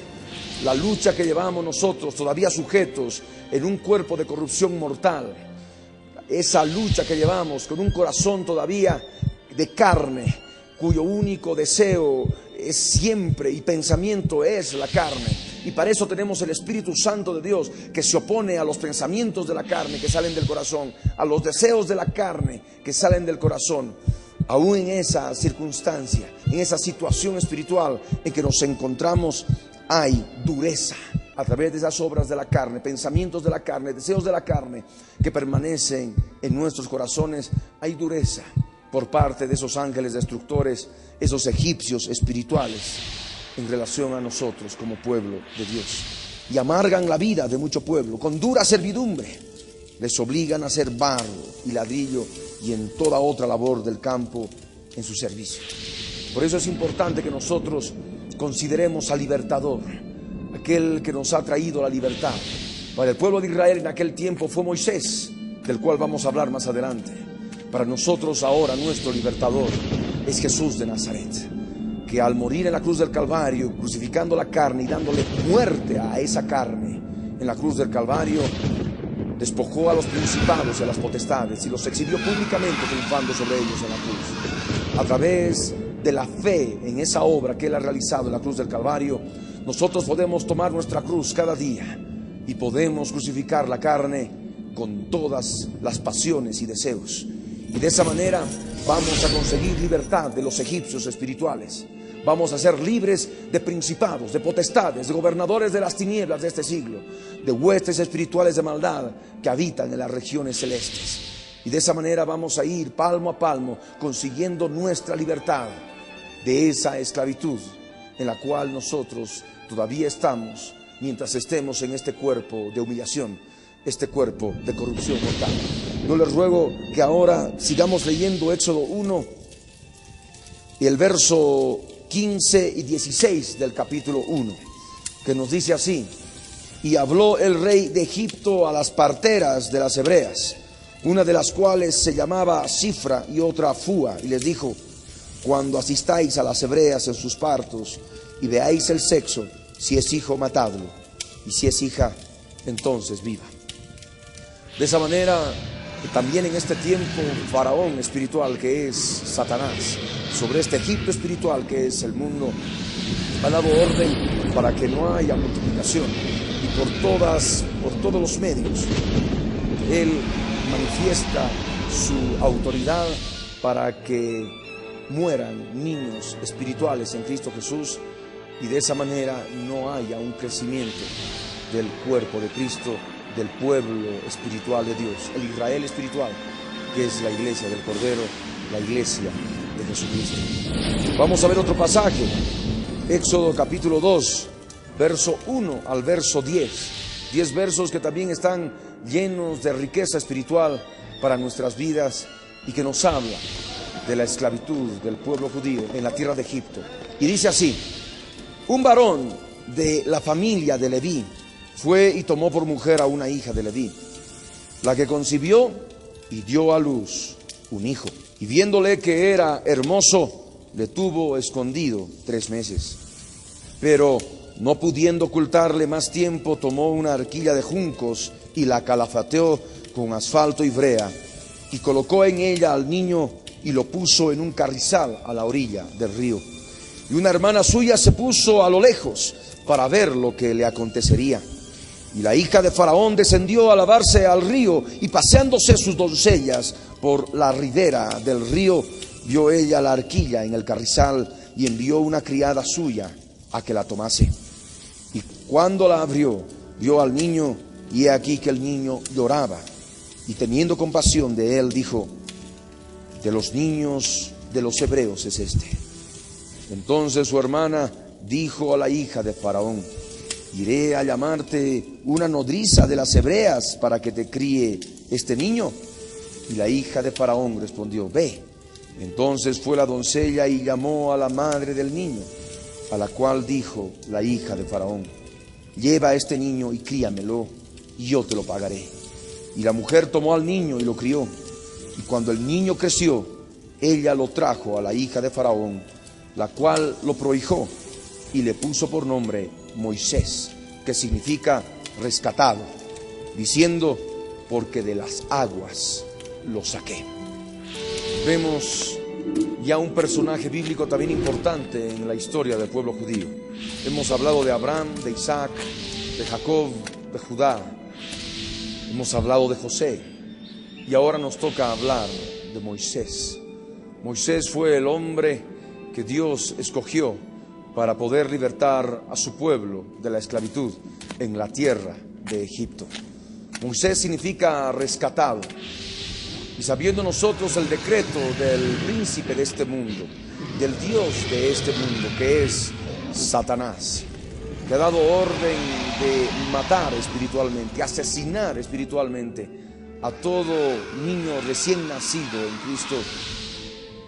La lucha que llevamos nosotros, todavía sujetos en un cuerpo de corrupción mortal, esa lucha que llevamos con un corazón todavía de carne, cuyo único deseo es siempre y pensamiento es la carne. Y para eso tenemos el Espíritu Santo de Dios, que se opone a los pensamientos de la carne que salen del corazón, a los deseos de la carne que salen del corazón. Aún en esa circunstancia en esa situación espiritual en que nos encontramos, hay dureza a través de esas obras de la carne, pensamientos de la carne, deseos de la carne que permanecen en nuestros corazones. Hay dureza por parte de esos ángeles destructores, esos egipcios espirituales en relación a nosotros como pueblo de Dios, y amargan la vida de mucho pueblo con dura servidumbre. Les obligan a hacer barro y ladrillo y en toda otra labor del campo en su servicio. Por eso es importante que nosotros consideremos al libertador, aquel que nos ha traído la libertad. Para el pueblo de Israel en aquel tiempo fue Moisés, del cual vamos a hablar más adelante. Para nosotros ahora nuestro libertador es Jesús de Nazaret, que al morir en la cruz del Calvario, crucificando la carne y dándole muerte a esa carne en la cruz del Calvario, despojó a los principados y a las potestades y los exhibió públicamente, triunfando sobre ellos en la cruz. A través de la fe en esa obra que Él ha realizado en la cruz del Calvario, nosotros podemos tomar nuestra cruz cada día y podemos crucificar la carne con todas las pasiones y deseos. Y de esa manera vamos a conseguir libertad de los egipcios espirituales. Vamos a ser libres de principados, de potestades, de gobernadores de las tinieblas de este siglo, de huestes espirituales de maldad que habitan en las regiones celestes. Y de esa manera vamos a ir palmo a palmo consiguiendo nuestra libertad de esa esclavitud en la cual nosotros todavía estamos mientras estemos en este cuerpo de humillación, este cuerpo de corrupción mortal. Yo les ruego que ahora sigamos leyendo Éxodo 1 y el verso 15 y 16 del capítulo 1, que nos dice así: y habló el rey de Egipto a las parteras de las hebreas, una de las cuales se llamaba Cifra y otra Fúa, y les dijo: cuando asistáis a las hebreas en sus partos y veáis el sexo, si es hijo, matadlo, y si es hija, entonces viva. De esa manera, también en este tiempo, Faraón espiritual, que es Satanás, sobre este Egipto espiritual que es el mundo, ha dado orden para que no haya multiplicación, y por todos los medios Él manifiesta su autoridad para que mueran niños espirituales en Cristo Jesús, y de esa manera no haya un crecimiento del cuerpo de Cristo, del pueblo espiritual de Dios, el Israel espiritual, que es la iglesia del Cordero, la iglesia de Jesucristo. Vamos a ver otro pasaje, Éxodo capítulo 2, verso 1 al verso 10. 10 versos que también están llenos de riqueza espiritual para nuestras vidas y que nos habla de la esclavitud del pueblo judío en la tierra de Egipto. Y dice así: un varón de la familia de Leví fue y tomó por mujer a una hija de Leví, la que concibió y dio a luz un hijo, y viéndole que era hermoso, le tuvo escondido 3 meses. Pero no pudiendo ocultarle más tiempo, tomó una arquilla de juncos y la calafateó con asfalto y brea, y colocó en ella al niño y lo puso en un carrizal a la orilla del río. Y una hermana suya se puso a lo lejos para ver lo que le acontecería. Y la hija de Faraón descendió a lavarse al río, y paseándose sus doncellas por la ribera del río, vio ella la arquilla en el carrizal, y envió una criada suya a que la tomase. Y cuando la abrió, vio al niño, y he aquí que el niño lloraba. Y teniendo compasión de él, dijo: de los niños de los hebreos es este. Entonces su hermana dijo a la hija de Faraón: iré a llamarte una nodriza de las hebreas para que te críe este niño. Y la hija de Faraón respondió: ve. Entonces fue la doncella y llamó a la madre del niño, a la cual dijo la hija de Faraón: lleva a este niño y críamelo, y yo te lo pagaré. Y la mujer tomó al niño y lo crió. Y cuando el niño creció, ella lo trajo a la hija de Faraón, la cual lo prohijó y le puso por nombre Moisés, que significa rescatado, diciendo: porque de las aguas lo saqué. Vemos ya un personaje bíblico también importante en la historia del pueblo judío. Hemos hablado de Abraham, de Isaac, de Jacob, de Judá. Hemos hablado de José. Y ahora nos toca hablar de Moisés. Moisés fue el hombre que Dios escogió para poder libertar a su pueblo de la esclavitud en la tierra de Egipto. Moisés significa rescatado. Y sabiendo nosotros el decreto del príncipe de este mundo, del Dios de este mundo, que es Satanás, que ha dado orden de matar espiritualmente, asesinar espiritualmente a todo niño recién nacido en Cristo,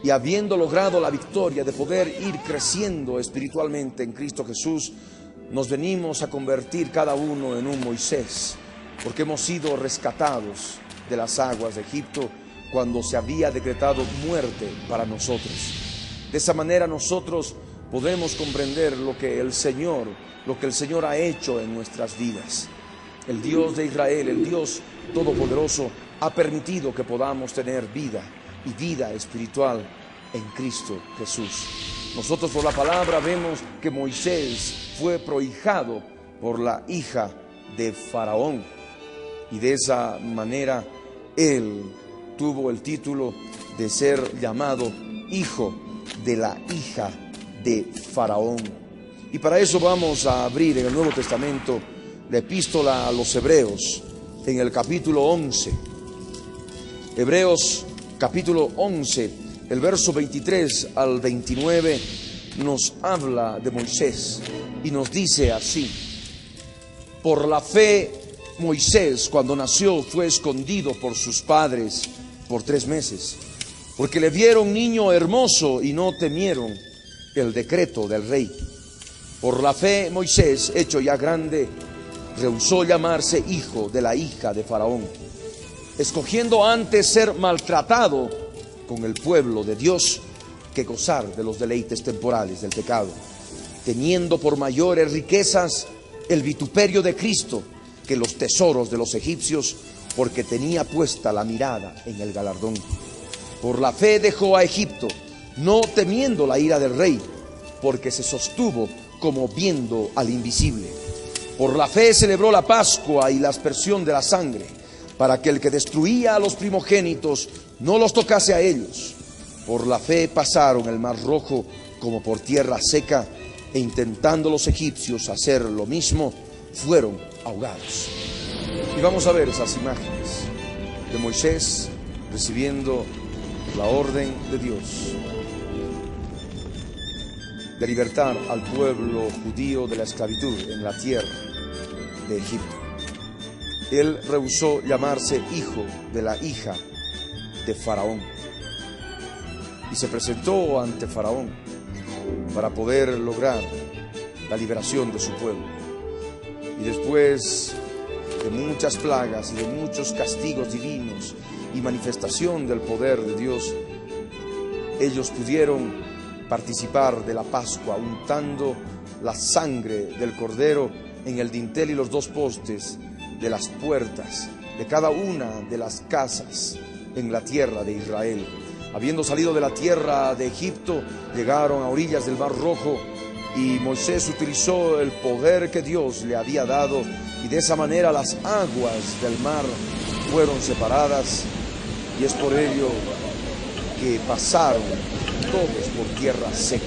y habiendo logrado la victoria de poder ir creciendo espiritualmente en Cristo Jesús, nos venimos a convertir cada uno en un Moisés, porque hemos sido rescatados de las aguas de Egipto cuando se había decretado muerte para nosotros. De esa manera nosotros podemos comprender lo que el Señor ha hecho en nuestras vidas. El Dios de Israel, el Dios Todopoderoso, ha permitido que podamos tener vida y vida espiritual en Cristo Jesús. Nosotros por la palabra vemos que Moisés fue prohijado por la hija de Faraón, y de esa manera él tuvo el título de ser llamado hijo de la hija de Faraón. Y para eso vamos a abrir en el Nuevo Testamento la epístola a los Hebreos, en el capítulo 11. Hebreos capítulo 11, el verso 23 al 29 nos habla de Moisés y nos dice así: por la fe Moisés, cuando nació, fue escondido por sus padres por 3 meses, porque le vieron niño hermoso y no temieron el decreto del rey. Por la fe Moisés, hecho ya grande, rehusó llamarse hijo de la hija de Faraón, escogiendo antes ser maltratado con el pueblo de Dios que gozar de los deleites temporales del pecado, teniendo por mayores riquezas el vituperio de Cristo que los tesoros de los egipcios, porque tenía puesta la mirada en el galardón. Por la fe dejó a Egipto, no temiendo la ira del rey, porque se sostuvo como viendo al invisible. Por la fe celebró la Pascua y la aspersión de la sangre, para que el que destruía a los primogénitos no los tocase a ellos. Por la fe pasaron el mar rojo como por tierra seca, e intentando los egipcios hacer lo mismo, fueron ahogados. Y vamos a ver esas imágenes de Moisés recibiendo la orden de Dios de libertar al pueblo judío de la esclavitud en la tierra de Egipto. Él rehusó llamarse hijo de la hija de Faraón y se presentó ante Faraón para poder lograr la liberación de su pueblo. Y después de muchas plagas y de muchos castigos divinos y manifestación del poder de Dios, ellos pudieron participar de la Pascua, untando la sangre del cordero en el dintel y los 2 postes de las puertas de cada una de las casas en la tierra de Israel. Habiendo salido de la tierra de Egipto, llegaron a orillas del Mar Rojo, y Moisés utilizó el poder que Dios le había dado, y de esa manera las aguas del mar fueron separadas, y es por ello que pasaron todos por tierra seca.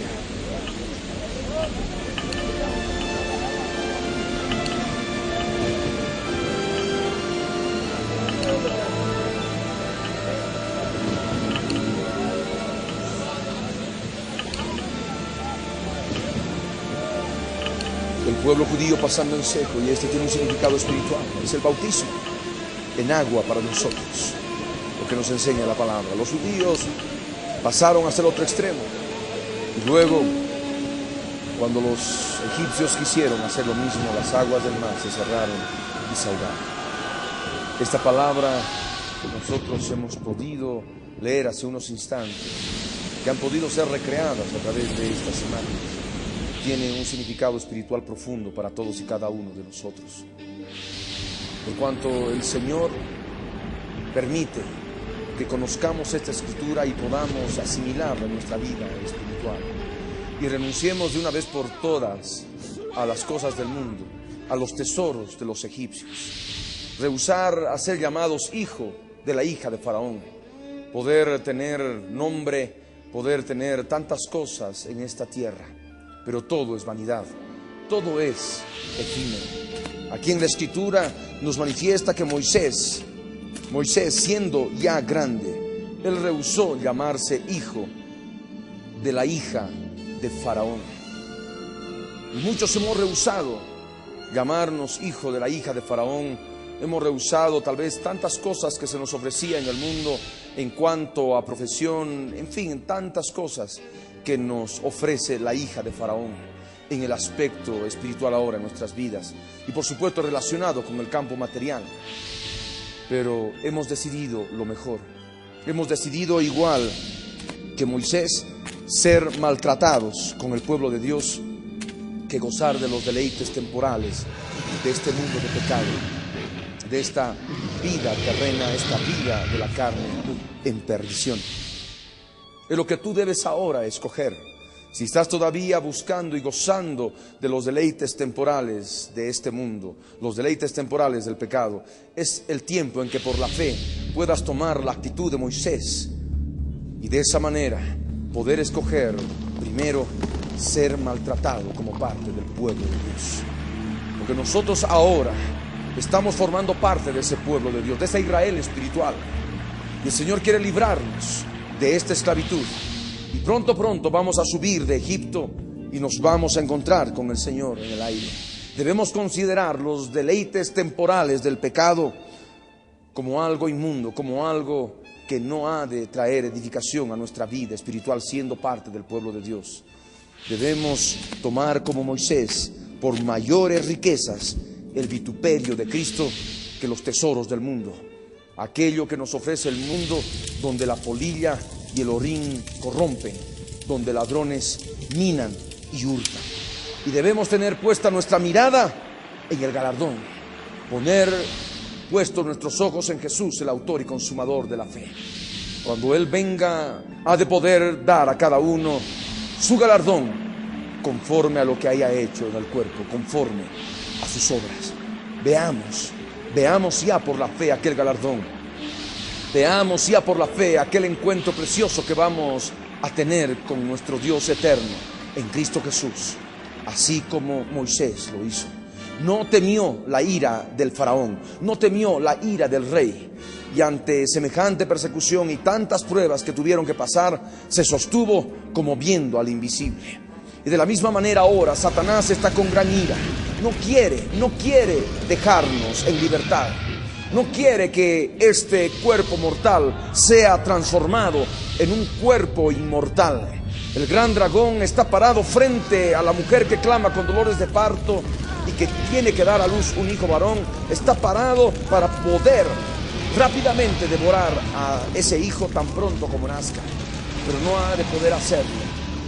El pueblo judío pasando en seco, y este tiene un significado espiritual, es el bautismo en agua para nosotros, lo que nos enseña la palabra. Los judíos pasaron hasta el otro extremo, y luego, cuando los egipcios quisieron hacer lo mismo, las aguas del mar se cerraron y se ahogaron. Esta palabra que nosotros hemos podido leer hace unos instantes, que han podido ser recreadas a través de estas imágenes, tiene un significado espiritual profundo para todos y cada uno de nosotros. En cuanto el Señor permite que conozcamos esta escritura y podamos asimilarla en nuestra vida espiritual, y renunciemos de una vez por todas a las cosas del mundo, a los tesoros de los egipcios, rehusar a ser llamados hijo de la hija de Faraón, poder tener nombre poder tener tantas cosas en esta tierra, pero todo es vanidad, todo es efímero. Aquí en la Escritura nos manifiesta que Moisés, siendo ya grande, él rehusó llamarse hijo de la hija de Faraón. Y muchos hemos rehusado llamarnos hijo de la hija de Faraón. Hemos rehusado tal vez tantas cosas que se nos ofrecía en el mundo en cuanto a profesión, en fin, tantas cosas que nos ofrece la hija de Faraón en el aspecto espiritual ahora en nuestras vidas, y por supuesto relacionado con el campo material. Pero hemos decidido lo mejor. Hemos decidido, igual que Moisés, ser maltratados con el pueblo de Dios que gozar de los deleites temporales de este mundo de pecado, de esta vida terrena, esta vida de la carne en perdición. Es lo que tú debes ahora escoger. Si estás todavía buscando y gozando de los deleites temporales de este mundo, los deleites temporales del pecado, es el tiempo en que por la fe puedas tomar la actitud de Moisés y de esa manera poder escoger primero ser maltratado como parte del pueblo de Dios. Porque nosotros ahora estamos formando parte de ese pueblo de Dios, de ese Israel espiritual. Y el Señor quiere librarnos de esta esclavitud. Y pronto vamos a subir de Egipto y nos vamos a encontrar con el Señor en el aire. Debemos considerar los deleites temporales del pecado como algo inmundo, como algo que no ha de traer edificación a nuestra vida espiritual siendo parte del pueblo de Dios. Debemos tomar como Moisés por mayores riquezas el vituperio de Cristo que los tesoros del mundo, aquello que nos ofrece el mundo, donde la polilla y el orín corrompen, donde ladrones minan y hurtan. Y debemos tener puesta nuestra mirada en el galardón, poner puestos nuestros ojos en Jesús, el autor y consumador de la fe. Cuando Él venga, ha de poder dar a cada uno su galardón conforme a lo que haya hecho en el cuerpo, conforme a sus obras. Veamos ya por la fe aquel galardón. Veamos ya por la fe aquel encuentro precioso que vamos a tener con nuestro Dios eterno en Cristo Jesús, así como Moisés lo hizo. No temió la ira del faraón, no temió la ira del rey, y ante semejante persecución y tantas pruebas que tuvieron que pasar, se sostuvo como viendo al invisible. Y de la misma manera ahora Satanás está con gran ira. No quiere dejarnos en libertad. No quiere que este cuerpo mortal sea transformado en un cuerpo inmortal. El gran dragón está parado frente a la mujer que clama con dolores de parto y que tiene que dar a luz un hijo varón. Está parado para poder rápidamente devorar a ese hijo tan pronto como nazca, pero no ha de poder hacerlo.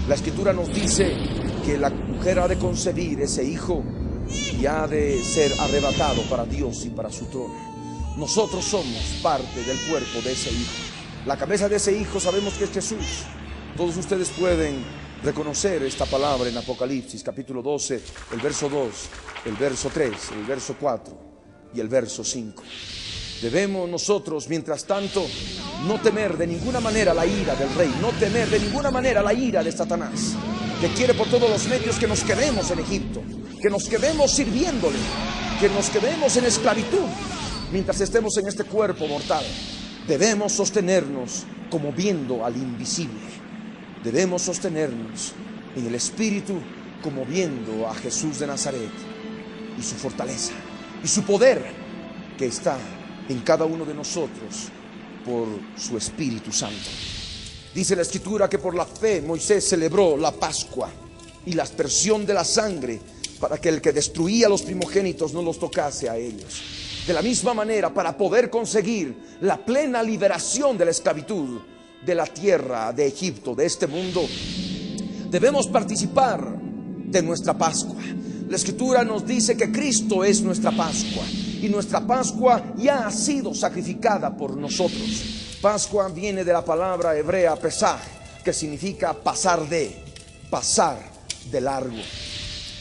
La Escritura nos dice que la mujer ha de concebir ese hijo y ha de ser arrebatado para Dios y para su trono. Nosotros somos parte del cuerpo de ese hijo. La cabeza de ese hijo sabemos que es Jesús. Todos ustedes pueden reconocer esta palabra en Apocalipsis capítulo 12, el verso 2, el verso 3, el verso 4 y el verso 5. Debemos nosotros, mientras tanto, no temer de ninguna manera la ira del rey, no temer de ninguna manera la ira de Satanás, que quiere por todos los medios que nos quedemos en Egipto, que nos quedemos sirviéndole, que nos quedemos en esclavitud mientras estemos en este cuerpo mortal. Debemos sostenernos como viendo al invisible. Debemos sostenernos en el Espíritu como viendo a Jesús de Nazaret y su fortaleza y su poder que está en cada uno de nosotros por su Espíritu Santo. Dice la Escritura que por la fe Moisés celebró la Pascua y la aspersión de la sangre para que el que destruía a los primogénitos no los tocase a ellos. De la misma manera, para poder conseguir la plena liberación de la esclavitud de la tierra de Egipto, de este mundo, debemos participar de nuestra Pascua. La Escritura nos dice que Cristo es nuestra Pascua y nuestra Pascua ya ha sido sacrificada por nosotros. Pascua viene de la palabra hebrea Pesaj, que significa pasar de largo.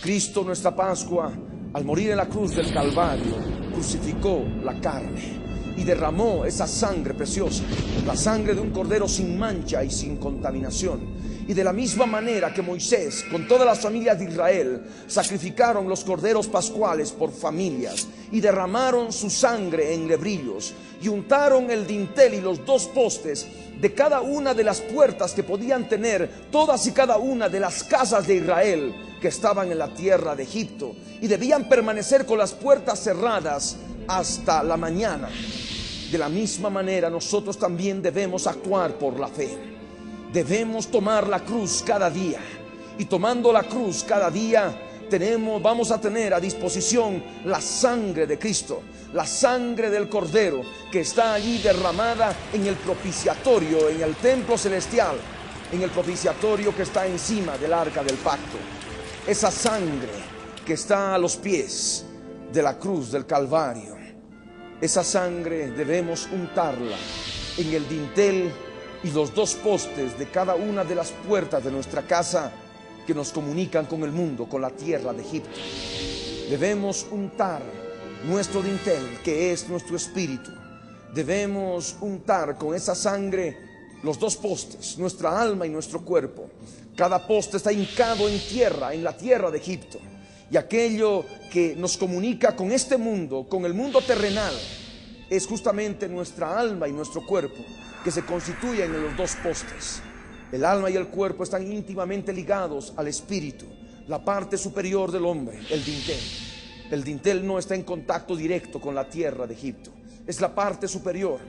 Cristo, nuestra Pascua, al morir en la cruz del Calvario, crucificó la carne y derramó esa sangre preciosa, la sangre de un cordero sin mancha y sin contaminación. Y de la misma manera que Moisés, con todas las familias de Israel, sacrificaron los corderos pascuales por familias y derramaron su sangre en lebrillos y untaron el dintel y los 2 postes de cada una de las puertas que podían tener todas y cada una de las casas de Israel que estaban en la tierra de Egipto, y debían permanecer con las puertas cerradas hasta la mañana. De la misma manera nosotros también debemos actuar por la fe. Debemos tomar la cruz cada día, y tomando la cruz cada día vamos a tener a disposición la sangre de Cristo, la sangre del Cordero que está allí derramada en el propiciatorio, en el templo celestial, en el propiciatorio que está encima del arca del pacto. Esa sangre que está a los pies de la cruz del Calvario, esa sangre debemos untarla en el dintel y los 2 postes de cada una de las puertas de nuestra casa que nos comunican con el mundo, con la tierra de Egipto. Debemos untar nuestro dintel, que es nuestro espíritu. Debemos untar con esa sangre los 2 postes, nuestra alma y nuestro cuerpo. Cada poste está hincado en tierra, en la tierra de Egipto. Y aquello que nos comunica con este mundo, con el mundo terrenal, es justamente nuestra alma y nuestro cuerpo, que se constituyen en los 2 postes. El alma y el cuerpo están íntimamente ligados al espíritu, la parte superior del hombre, el dintel. El dintel no está en contacto directo con la tierra de Egipto, es la parte superior,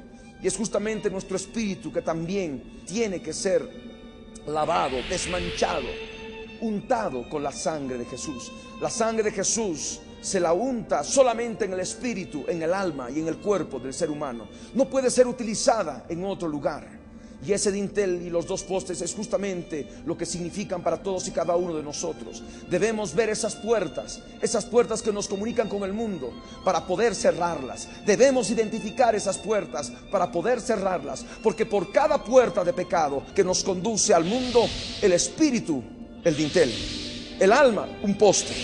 y es justamente nuestro espíritu que también tiene que ser lavado, desmanchado, untado con la sangre de Jesús. La sangre de Jesús se la unta solamente en el espíritu, en el alma y en el cuerpo del ser humano. No puede ser utilizada en otro lugar. Y ese dintel y los 2 postes es justamente lo que significan para todos y cada uno de nosotros. Debemos ver esas puertas que nos comunican con el mundo, para poder cerrarlas. Debemos identificar esas puertas para poder cerrarlas, porque por cada puerta de pecado que nos conduce al mundo, el espíritu, el dintel, el alma, un poste,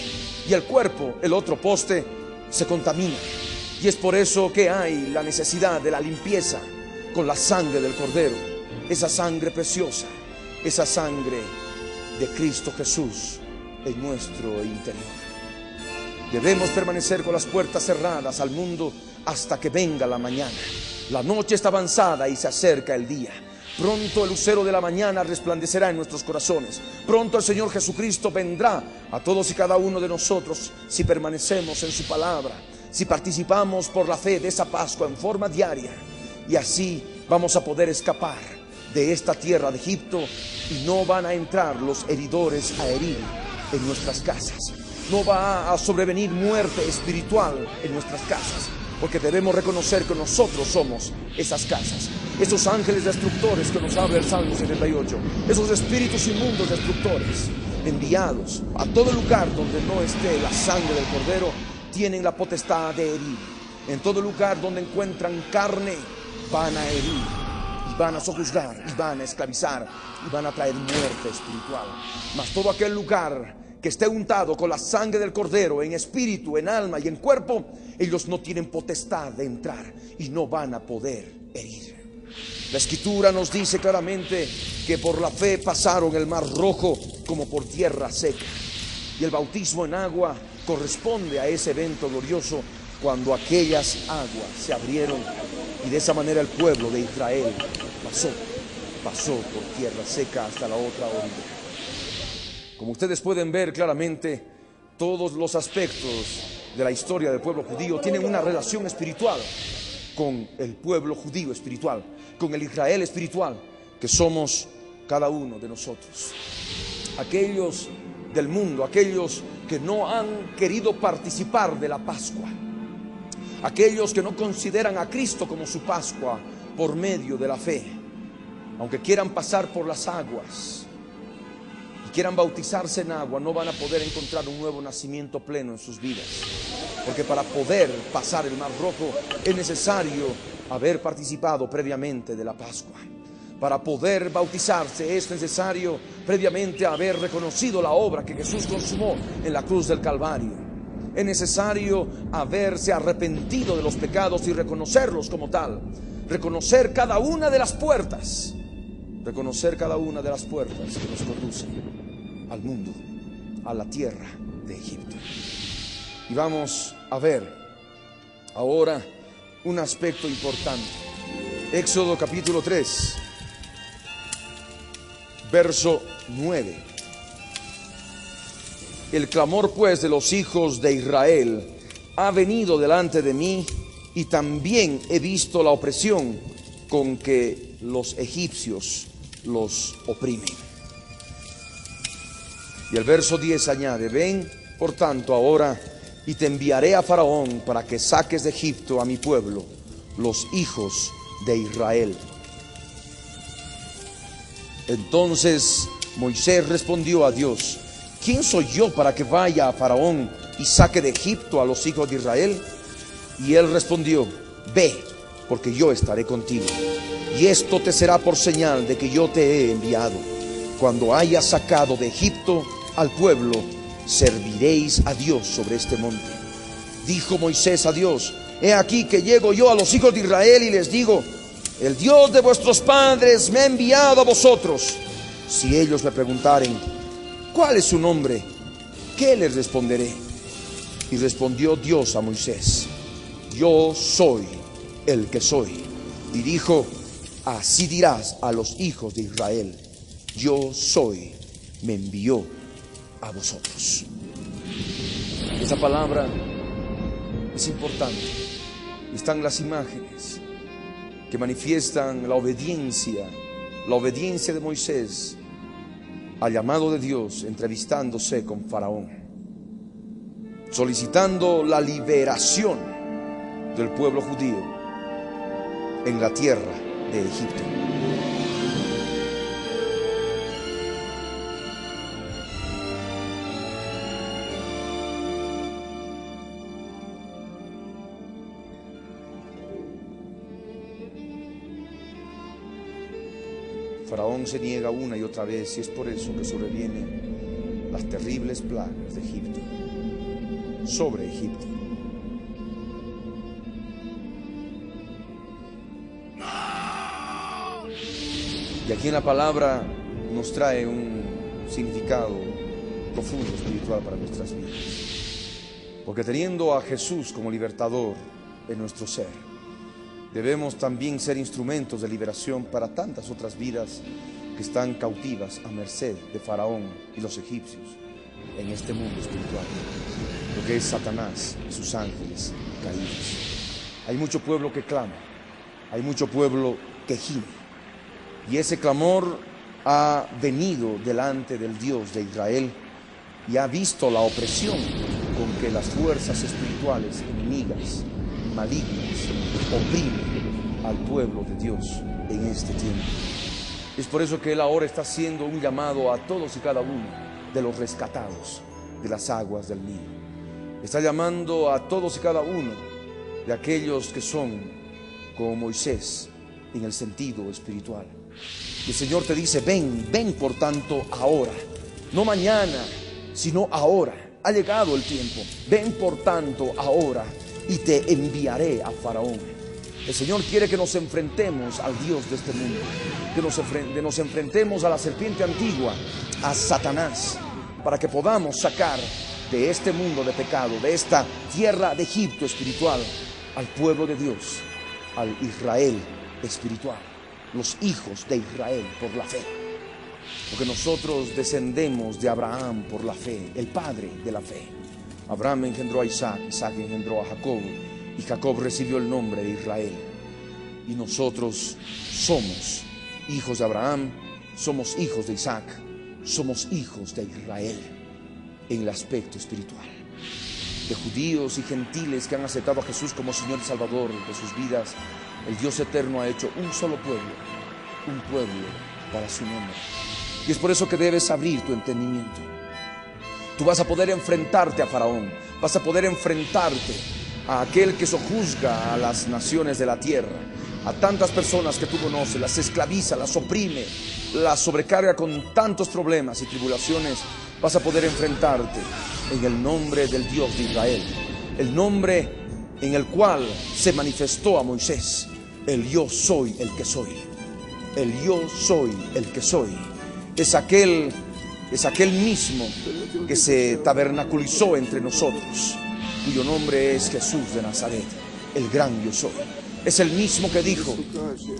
y el cuerpo, el otro poste, se contamina. Y es por eso que hay la necesidad de la limpieza con la sangre del Cordero, esa sangre preciosa, esa sangre de Cristo Jesús en nuestro interior. Debemos permanecer con las puertas cerradas al mundo hasta que venga la mañana. La noche está avanzada y se acerca el día. Pronto el lucero de la mañana resplandecerá en nuestros corazones. Pronto el Señor Jesucristo vendrá a todos y cada uno de nosotros si permanecemos en su palabra, si participamos por la fe de esa Pascua en forma diaria. Y así vamos a poder escapar de esta tierra de Egipto, y no van a entrar los heridores a herir en nuestras casas. No va a sobrevenir muerte espiritual en nuestras casas, porque debemos reconocer que nosotros somos esas casas. Esos ángeles destructores que nos habla el Salmo 78, esos espíritus inmundos destructores enviados a todo lugar donde no esté la sangre del Cordero, tienen la potestad de herir. En todo lugar donde encuentran carne, van a herir, y van a sojuzgar, y van a esclavizar, y van a traer muerte espiritual. Mas todo aquel lugar que esté untado con la sangre del Cordero, en espíritu, en alma y en cuerpo, ellos no tienen potestad de entrar y no van a poder herir. La Escritura nos dice claramente que por la fe pasaron el mar rojo como por tierra seca. Y el bautismo en agua corresponde a ese evento glorioso, cuando aquellas aguas se abrieron, y de esa manera el pueblo de Israel pasó por tierra seca hasta la otra orilla. Como ustedes pueden ver claramente, todos los aspectos de la historia del pueblo judío tienen una relación espiritual con el pueblo judío espiritual, con el Israel espiritual, que somos cada uno de nosotros. Aquellos del mundo, aquellos que no han querido participar de la Pascua, aquellos que no consideran a Cristo como su Pascua por medio de la fe, aunque quieran pasar por las aguas y quieran bautizarse en agua, no van a poder encontrar un nuevo nacimiento pleno en sus vidas, porque para poder pasar el mar rojo es necesario haber participado previamente de la Pascua. Para poder bautizarse es necesario previamente haber reconocido la obra que Jesús consumó en la cruz del Calvario. es necesario haberse arrepentido de los pecados y reconocerlos como tal. Reconocer cada una de las puertas. Reconocer cada una de las puertas que nos conducen al mundo, a la tierra de Egipto. Y vamos a ver ahora un aspecto importante. Éxodo capítulo 3, verso 9. El clamor pues de los hijos de Israel ha venido delante de mí, y también he visto la opresión con que los egipcios los oprimen. Y el verso 10 añade: ven por tanto ahora, y te enviaré a Faraón para que saques de Egipto a mi pueblo, los hijos de Israel. Entonces Moisés respondió a Dios: ¿quién soy yo para que vaya a Faraón y saque de Egipto a los hijos de Israel? Y él respondió: ve, porque yo estaré contigo, y esto te será por señal de que yo te he enviado. Cuando hayas sacado de Egipto al pueblo, serviréis a Dios sobre este monte. Dijo Moisés a Dios: he aquí que llego yo a los hijos de Israel y les digo: el Dios de vuestros padres me ha enviado a vosotros. Si ellos me preguntaren: ¿cuál es su nombre?, ¿qué les responderé? Y respondió Dios a Moisés: yo soy el que soy. Y dijo: así dirás a los hijos de Israel: yo soy, me envió a vosotros. Esa palabra es importante. Están las imágenes que manifiestan la obediencia de Moisés al llamado de Dios, entrevistándose con Faraón, solicitando la liberación del pueblo judío en la tierra de Egipto. Faraón se niega una y otra vez, y es por eso que sobrevienen las terribles plagas de Egipto sobre Egipto. Y aquí en la palabra nos trae un significado profundo, espiritual para nuestras vidas. Porque teniendo a Jesús como libertador en nuestro ser, debemos también ser instrumentos de liberación para tantas otras vidas que están cautivas a merced de Faraón y los egipcios en este mundo espiritual, lo que es Satanás y sus ángeles caídos. Hay mucho pueblo que clama, hay mucho pueblo que gime, y ese clamor ha venido delante del Dios de Israel y ha visto la opresión con que las fuerzas espirituales enemigas, malignas, oprimen al pueblo de Dios en este tiempo. Es por eso que Él ahora está haciendo un llamado a todos y cada uno de los rescatados de las aguas del Nilo. Está llamando a todos y cada uno de aquellos que son como Moisés en el sentido espiritual. Y el Señor te dice: ven, ven por tanto ahora, no mañana, sino ahora. Ha llegado el tiempo. Ven por tanto ahora, y te enviaré a Faraón. El Señor quiere que nos enfrentemos al Dios de este mundo, que nos enfrentemos a la serpiente antigua, a Satanás, para que podamos sacar de este mundo de pecado, de esta tierra de Egipto espiritual, al pueblo de Dios, al Israel espiritual, los hijos de Israel por la fe. Porque nosotros descendemos de Abraham por la fe, el padre de la fe. Abraham engendró a Isaac, Isaac engendró a Jacob, y Jacob recibió el nombre de Israel. Y nosotros somos hijos de Abraham, somos hijos de Isaac, somos hijos de Israel en el aspecto espiritual. De judíos y gentiles que han aceptado a Jesús como Señor y Salvador de sus vidas, el Dios eterno ha hecho un solo pueblo, un pueblo para su nombre. Y es por eso que debes abrir tu entendimiento. Tú vas a poder enfrentarte a Faraón, vas a poder enfrentarte a aquel que sojuzga a las naciones de la tierra, a tantas personas que tú conoces, las esclaviza, las oprime, las sobrecarga con tantos problemas y tribulaciones. Vas a poder enfrentarte en el nombre del Dios de Israel, el nombre en el cual se manifestó a Moisés, el yo soy el que soy. El yo soy el que soy. Es aquel mismo que se tabernaculizó entre nosotros, cuyo nombre es Jesús de Nazaret, el gran yo soy. Es el mismo que dijo,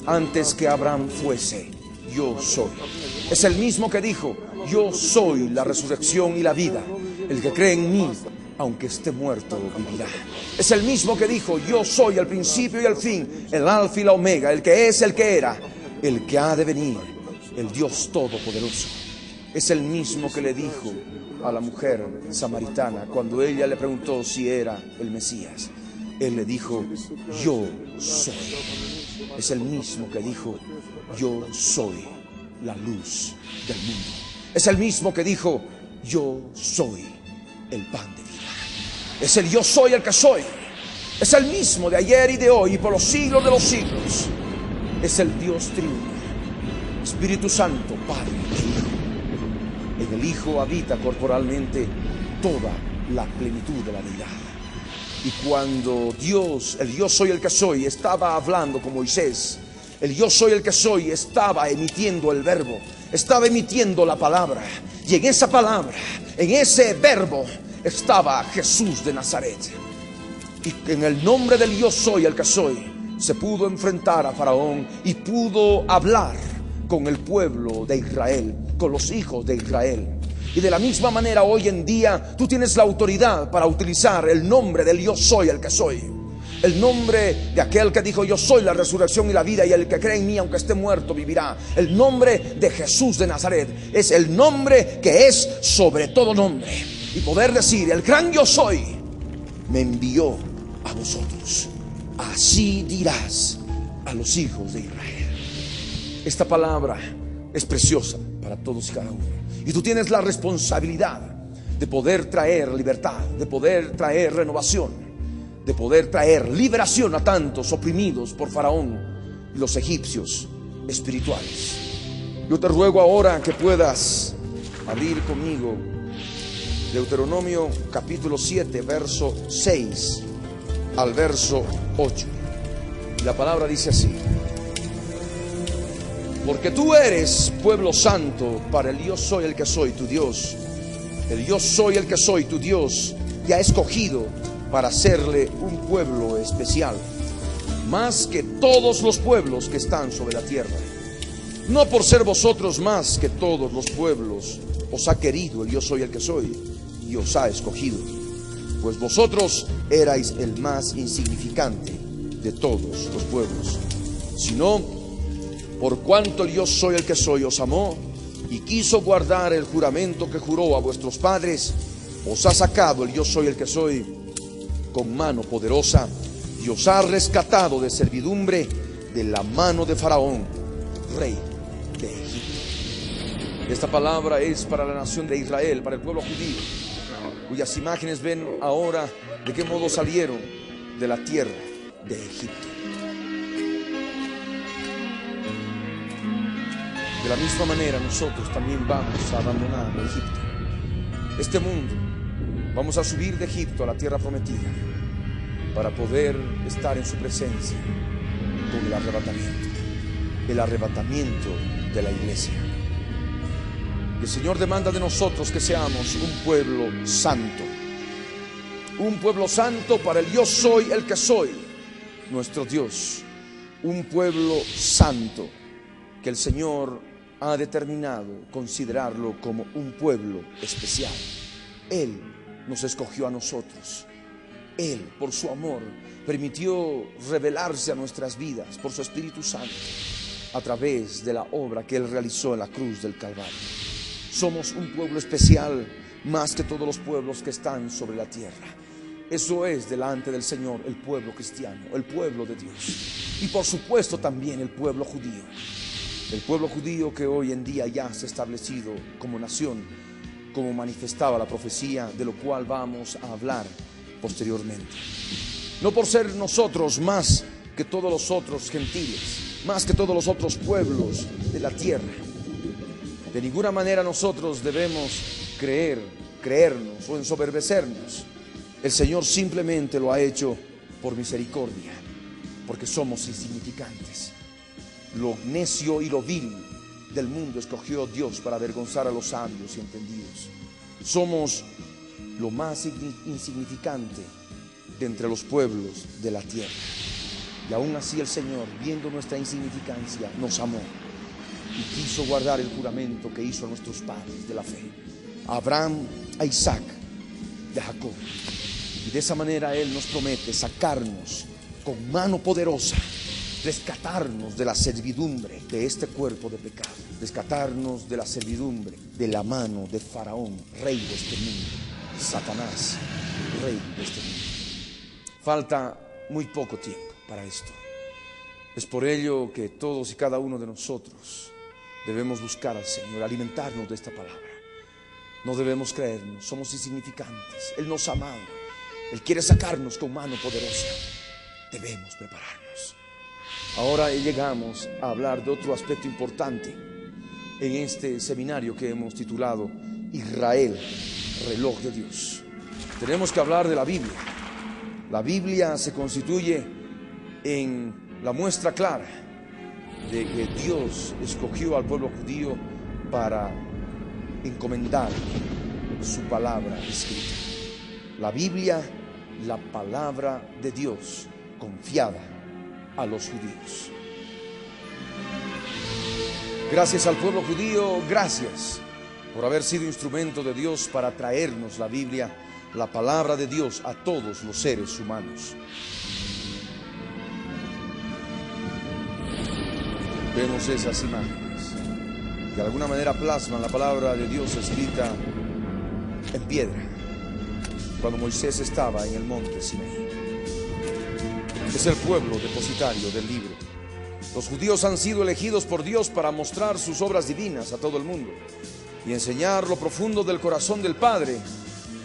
antes que Abraham fuese, yo soy. Es el mismo que dijo, yo soy la resurrección y la vida. El que cree en mí, aunque esté muerto, vivirá. Es el mismo que dijo, yo soy el principio y el fin, el alfa y la omega, el que es, el que era, el que ha de venir, el Dios todopoderoso. Es el mismo que le dijo a la mujer samaritana cuando ella le preguntó si era el Mesías. Él le dijo, yo soy. Es el mismo que dijo, yo soy la luz del mundo. Es el mismo que dijo, yo soy el pan de vida. Es el yo soy el que soy. Es el mismo de ayer y de hoy y por los siglos de los siglos. Es el Dios triuno, Espíritu Santo, Padre e Hijo. En el Hijo habita corporalmente toda la plenitud de la deidad. Y cuando Dios, el yo soy el que soy, estaba hablando con Moisés, el yo soy el que soy estaba emitiendo el verbo, estaba emitiendo la palabra. Y en esa palabra, en ese verbo, estaba Jesús de Nazaret. Y en el nombre del yo soy el que soy, se pudo enfrentar a Faraón y pudo hablar con el pueblo de Israel, con los hijos de Israel. Y de la misma manera hoy en día tú tienes la autoridad para utilizar el nombre del yo soy el que soy. El nombre de aquel que dijo yo soy la resurrección y la vida, y el que cree en mí aunque esté muerto vivirá. El nombre de Jesús de Nazaret es el nombre que es sobre todo nombre. Y poder decir, el gran yo soy me envió a vosotros. Así dirás a los hijos de Israel. Esta palabra es preciosa para todos y cada uno. Y tú tienes la responsabilidad de poder traer libertad, de poder traer renovación, de poder traer liberación a tantos oprimidos por Faraón y los egipcios espirituales. Yo te ruego ahora que puedas abrir conmigo Deuteronomio capítulo 7, verso 6 al verso 8. Y la palabra dice así: porque tú eres pueblo santo para el yo soy el que soy tu Dios. El yo soy el que soy tu Dios te ha escogido para hacerle un pueblo especial, más que todos los pueblos que están sobre la tierra. No por ser vosotros más que todos los pueblos os ha querido el yo soy el que soy y os ha escogido, pues vosotros erais el más insignificante de todos los pueblos, sino por cuanto el yo soy el que soy os amó y quiso guardar el juramento que juró a vuestros padres, os ha sacado el yo soy el que soy con mano poderosa y os ha rescatado de servidumbre de la mano de Faraón, rey de Egipto. Esta palabra es para la nación de Israel, para el pueblo judío, cuyas imágenes ven ahora de qué modo salieron de la tierra de Egipto. De la misma manera nosotros también vamos a abandonar Egipto, este mundo. Vamos a subir de Egipto a la tierra prometida para poder estar en su presencia con el arrebatamiento de la iglesia. El Señor demanda de nosotros que seamos un pueblo santo para el yo soy el que soy, nuestro Dios. Un pueblo santo que el Señor ha determinado considerarlo como un pueblo especial. Él nos escogió a nosotros. Él, por su amor, permitió revelarse a nuestras vidas por su Espíritu Santo a través de la obra que Él realizó en la cruz del Calvario. Somos un pueblo especial más que todos los pueblos que están sobre la tierra. Eso es delante del Señor el pueblo cristiano, el pueblo de Dios. Y por supuesto también el pueblo judío. El pueblo judío que hoy en día ya se ha establecido como nación, como manifestaba la profecía, de lo cual vamos a hablar posteriormente. No por ser nosotros más que todos los otros gentiles, más que todos los otros pueblos de la tierra. De ninguna manera nosotros debemos creer creernos o ensoberbecernos. El Señor simplemente lo ha hecho por misericordia, porque somos insignificantes. Lo necio y lo vil del mundo escogió Dios para avergonzar a los sabios y entendidos. Somos lo más insignificante de entre los pueblos de la tierra. Y aún así el Señor, viendo nuestra insignificancia, nos amó y quiso guardar el juramento que hizo a nuestros padres de la fe, a Abraham, a Isaac y a Jacob. Y de esa manera Él nos promete sacarnos con mano poderosa, rescatarnos de la servidumbre de este cuerpo de pecado, rescatarnos de la servidumbre de la mano de Faraón, rey de este mundo, Satanás, rey de este mundo. Falta muy poco tiempo para esto. Es por ello que todos y cada uno de nosotros debemos buscar al Señor, alimentarnos de esta palabra. No debemos creernos, somos insignificantes. Él nos ha amado, Él quiere sacarnos con mano poderosa. Debemos prepararnos. Ahora llegamos a hablar de otro aspecto importante en este seminario que hemos titulado Israel, reloj de Dios. Tenemos que hablar de la Biblia. La Biblia se constituye en la muestra clara de que Dios escogió al pueblo judío para encomendar su palabra escrita. La Biblia, la palabra de Dios confiada a los judíos. Gracias al pueblo judío, gracias por haber sido instrumento de Dios para traernos la Biblia, la palabra de Dios, a todos los seres humanos. Vemos esas imágenes que de alguna manera plasman la palabra de Dios escrita en piedra cuando Moisés estaba en el monte Sinaí. Es el pueblo depositario del libro. Los judíos han sido elegidos por Dios para mostrar sus obras divinas a todo el mundo y enseñar lo profundo del corazón del Padre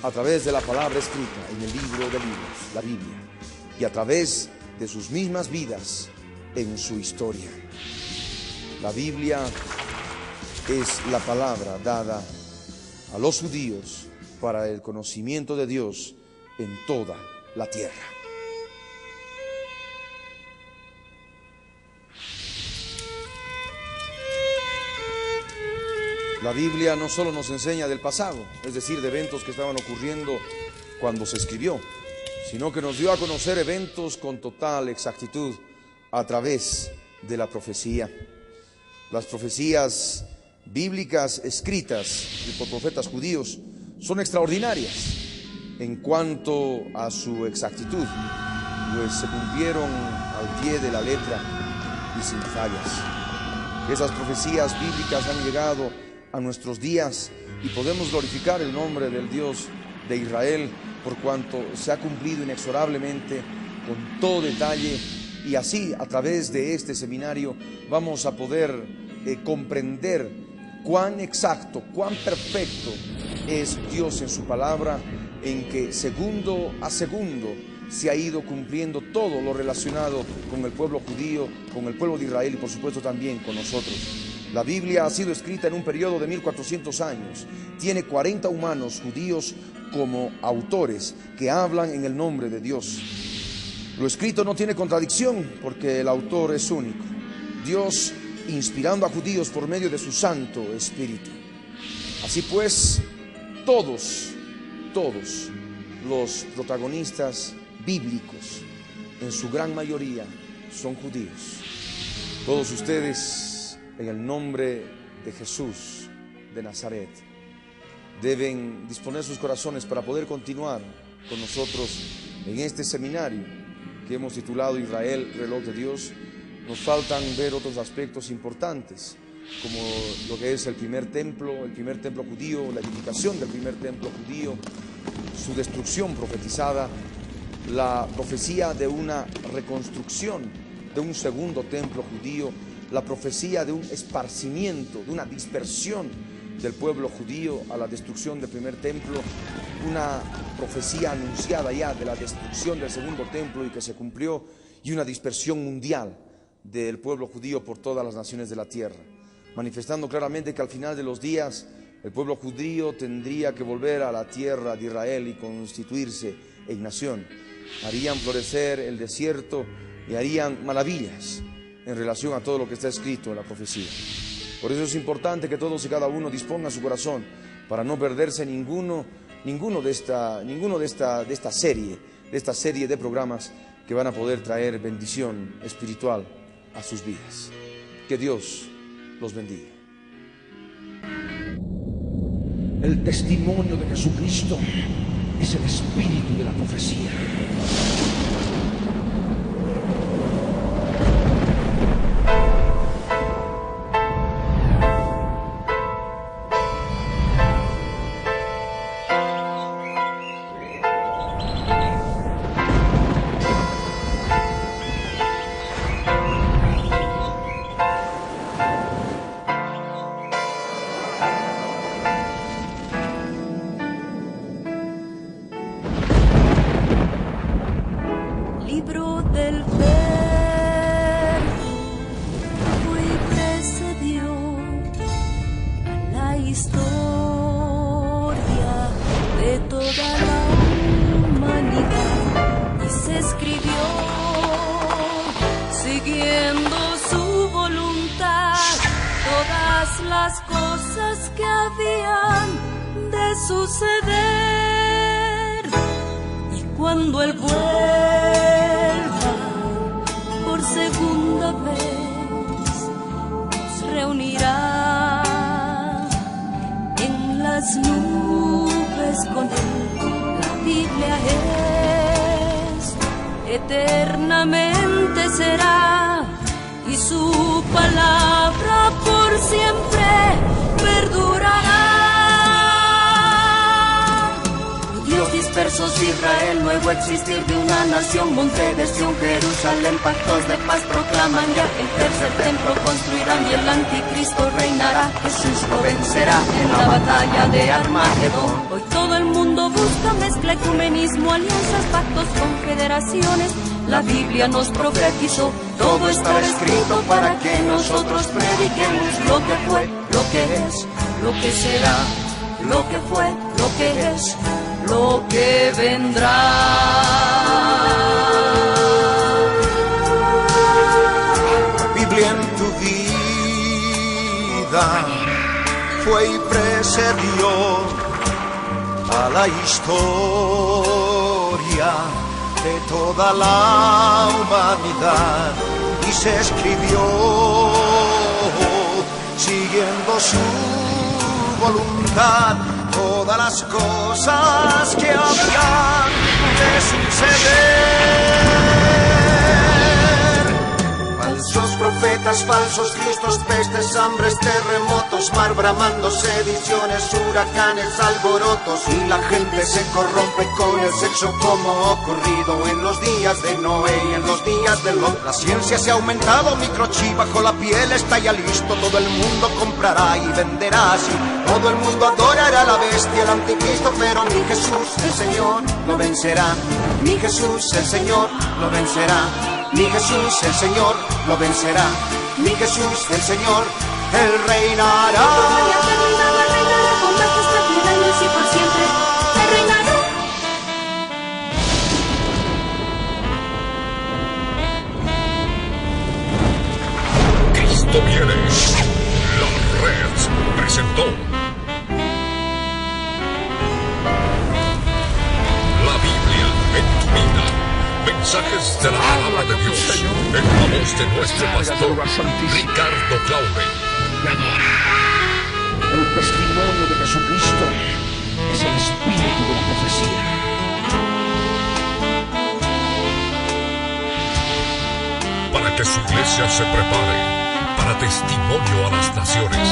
a través de la palabra escrita en el libro de libros, la Biblia, y a través de sus mismas vidas en su historia. La Biblia es la palabra dada a los judíos para el conocimiento de Dios en toda la tierra. La Biblia no solo nos enseña del pasado, es decir, de eventos que estaban ocurriendo cuando se escribió, sino que nos dio a conocer eventos con total exactitud a través de la profecía. Las profecías bíblicas escritas por profetas judíos son extraordinarias en cuanto a su exactitud, pues se cumplieron al pie de la letra y sin fallas. Esas profecías bíblicas han llegado a nuestros días y podemos glorificar el nombre del Dios de Israel por cuanto se ha cumplido inexorablemente con todo detalle. Y así, a través de este seminario, vamos a poder comprender cuán exacto, cuán perfecto es Dios en su palabra, en que segundo a segundo se ha ido cumpliendo todo lo relacionado con el pueblo judío, con el pueblo de Israel y por supuesto también con nosotros. La Biblia ha sido escrita en un periodo de 1400 años. Tiene 40 humanos judíos como autores que hablan en el nombre de Dios. Lo escrito no tiene contradicción porque el autor es único. Dios inspirando a judíos por medio de su Santo Espíritu. Así pues, todos los protagonistas bíblicos, en su gran mayoría, son judíos. Todos ustedes, en el nombre de Jesús de Nazaret, deben disponer sus corazones para poder continuar con nosotros en este seminario que hemos titulado Israel, reloj de Dios. Nos faltan ver otros aspectos importantes, como lo que es el primer templo judío, la edificación del primer templo judío, su destrucción profetizada, la profecía de una reconstrucción de un segundo templo judío, la profecía de un esparcimiento, de una dispersión del pueblo judío a la destrucción del primer templo, una profecía anunciada ya de la destrucción del segundo templo y que se cumplió, y una dispersión mundial del pueblo judío por todas las naciones de la tierra, manifestando claramente que al final de los días El pueblo judío tendría que volver a la tierra de Israel y constituirse en nación. Harían florecer el desierto y harían maravillas en relación a todo lo que está escrito en la profecía. Por eso es importante que todos y cada uno disponga su corazón para no perderse ninguno de esta serie de programas que van a poder traer bendición espiritual a sus vidas. Que Dios los bendiga. El testimonio de Jesucristo es el espíritu de la profecía. Libro del Verbo fue y precedió a la historia de toda la humanidad y se escribió siguiendo su voluntad todas las cosas que habían de suceder. Y cuando Él vuelva por segunda vez, nos reunirá en las nubes con Él. La Biblia es, eternamente será, y su palabra por siempre perdurará. Dios dispersos, Israel, nuevo existir de una nación, monte de Sión, Jerusalén, pactos de paz proclaman ya, el tercer templo construirán y el anticristo reinará. Jesús lo vencerá en la batalla de Armagedón. Hoy todo el mundo busca mezcla, ecumenismo, alianzas, pactos, confederaciones. La Biblia nos profetizó, todo está escrito para que nosotros prediquemos lo que fue, lo que es, lo que será, lo que fue, lo que es, lo que vendrá. La Biblia en tu vida fue y precedió a la historia de toda la humanidad y se escribió siguiendo su voluntad todas las cosas que habían de suceder. Falsos profetas, falsos cristos, pestes, hambres, terremotos, mar bramando, sediciones, huracanes, alborotos, y la gente se corrompe con el sexo como ocurrido en los días de Noé y en los días de Lot. La ciencia se ha aumentado, microchip bajo la piel está ya listo, todo el mundo comprará y venderá así. Todo el mundo adorará a la bestia, el anticristo, pero mi Jesús, el Señor, lo vencerá. Mi Jesús, el Señor, lo vencerá. Mi Jesús, el Señor, lo vencerá. Mi Jesús, el Señor, Él reinará. Reinará con majestad mil años y por siempre. Él reinará. Cristo viene. La Red presentó La Biblia en tu vida. Mensajes de la palabra de Dios en la voz de nuestro pastor Ricardo Claude. El testimonio de Jesucristo es el espíritu de la profecía. Para que su iglesia se prepare para testimonio a las naciones.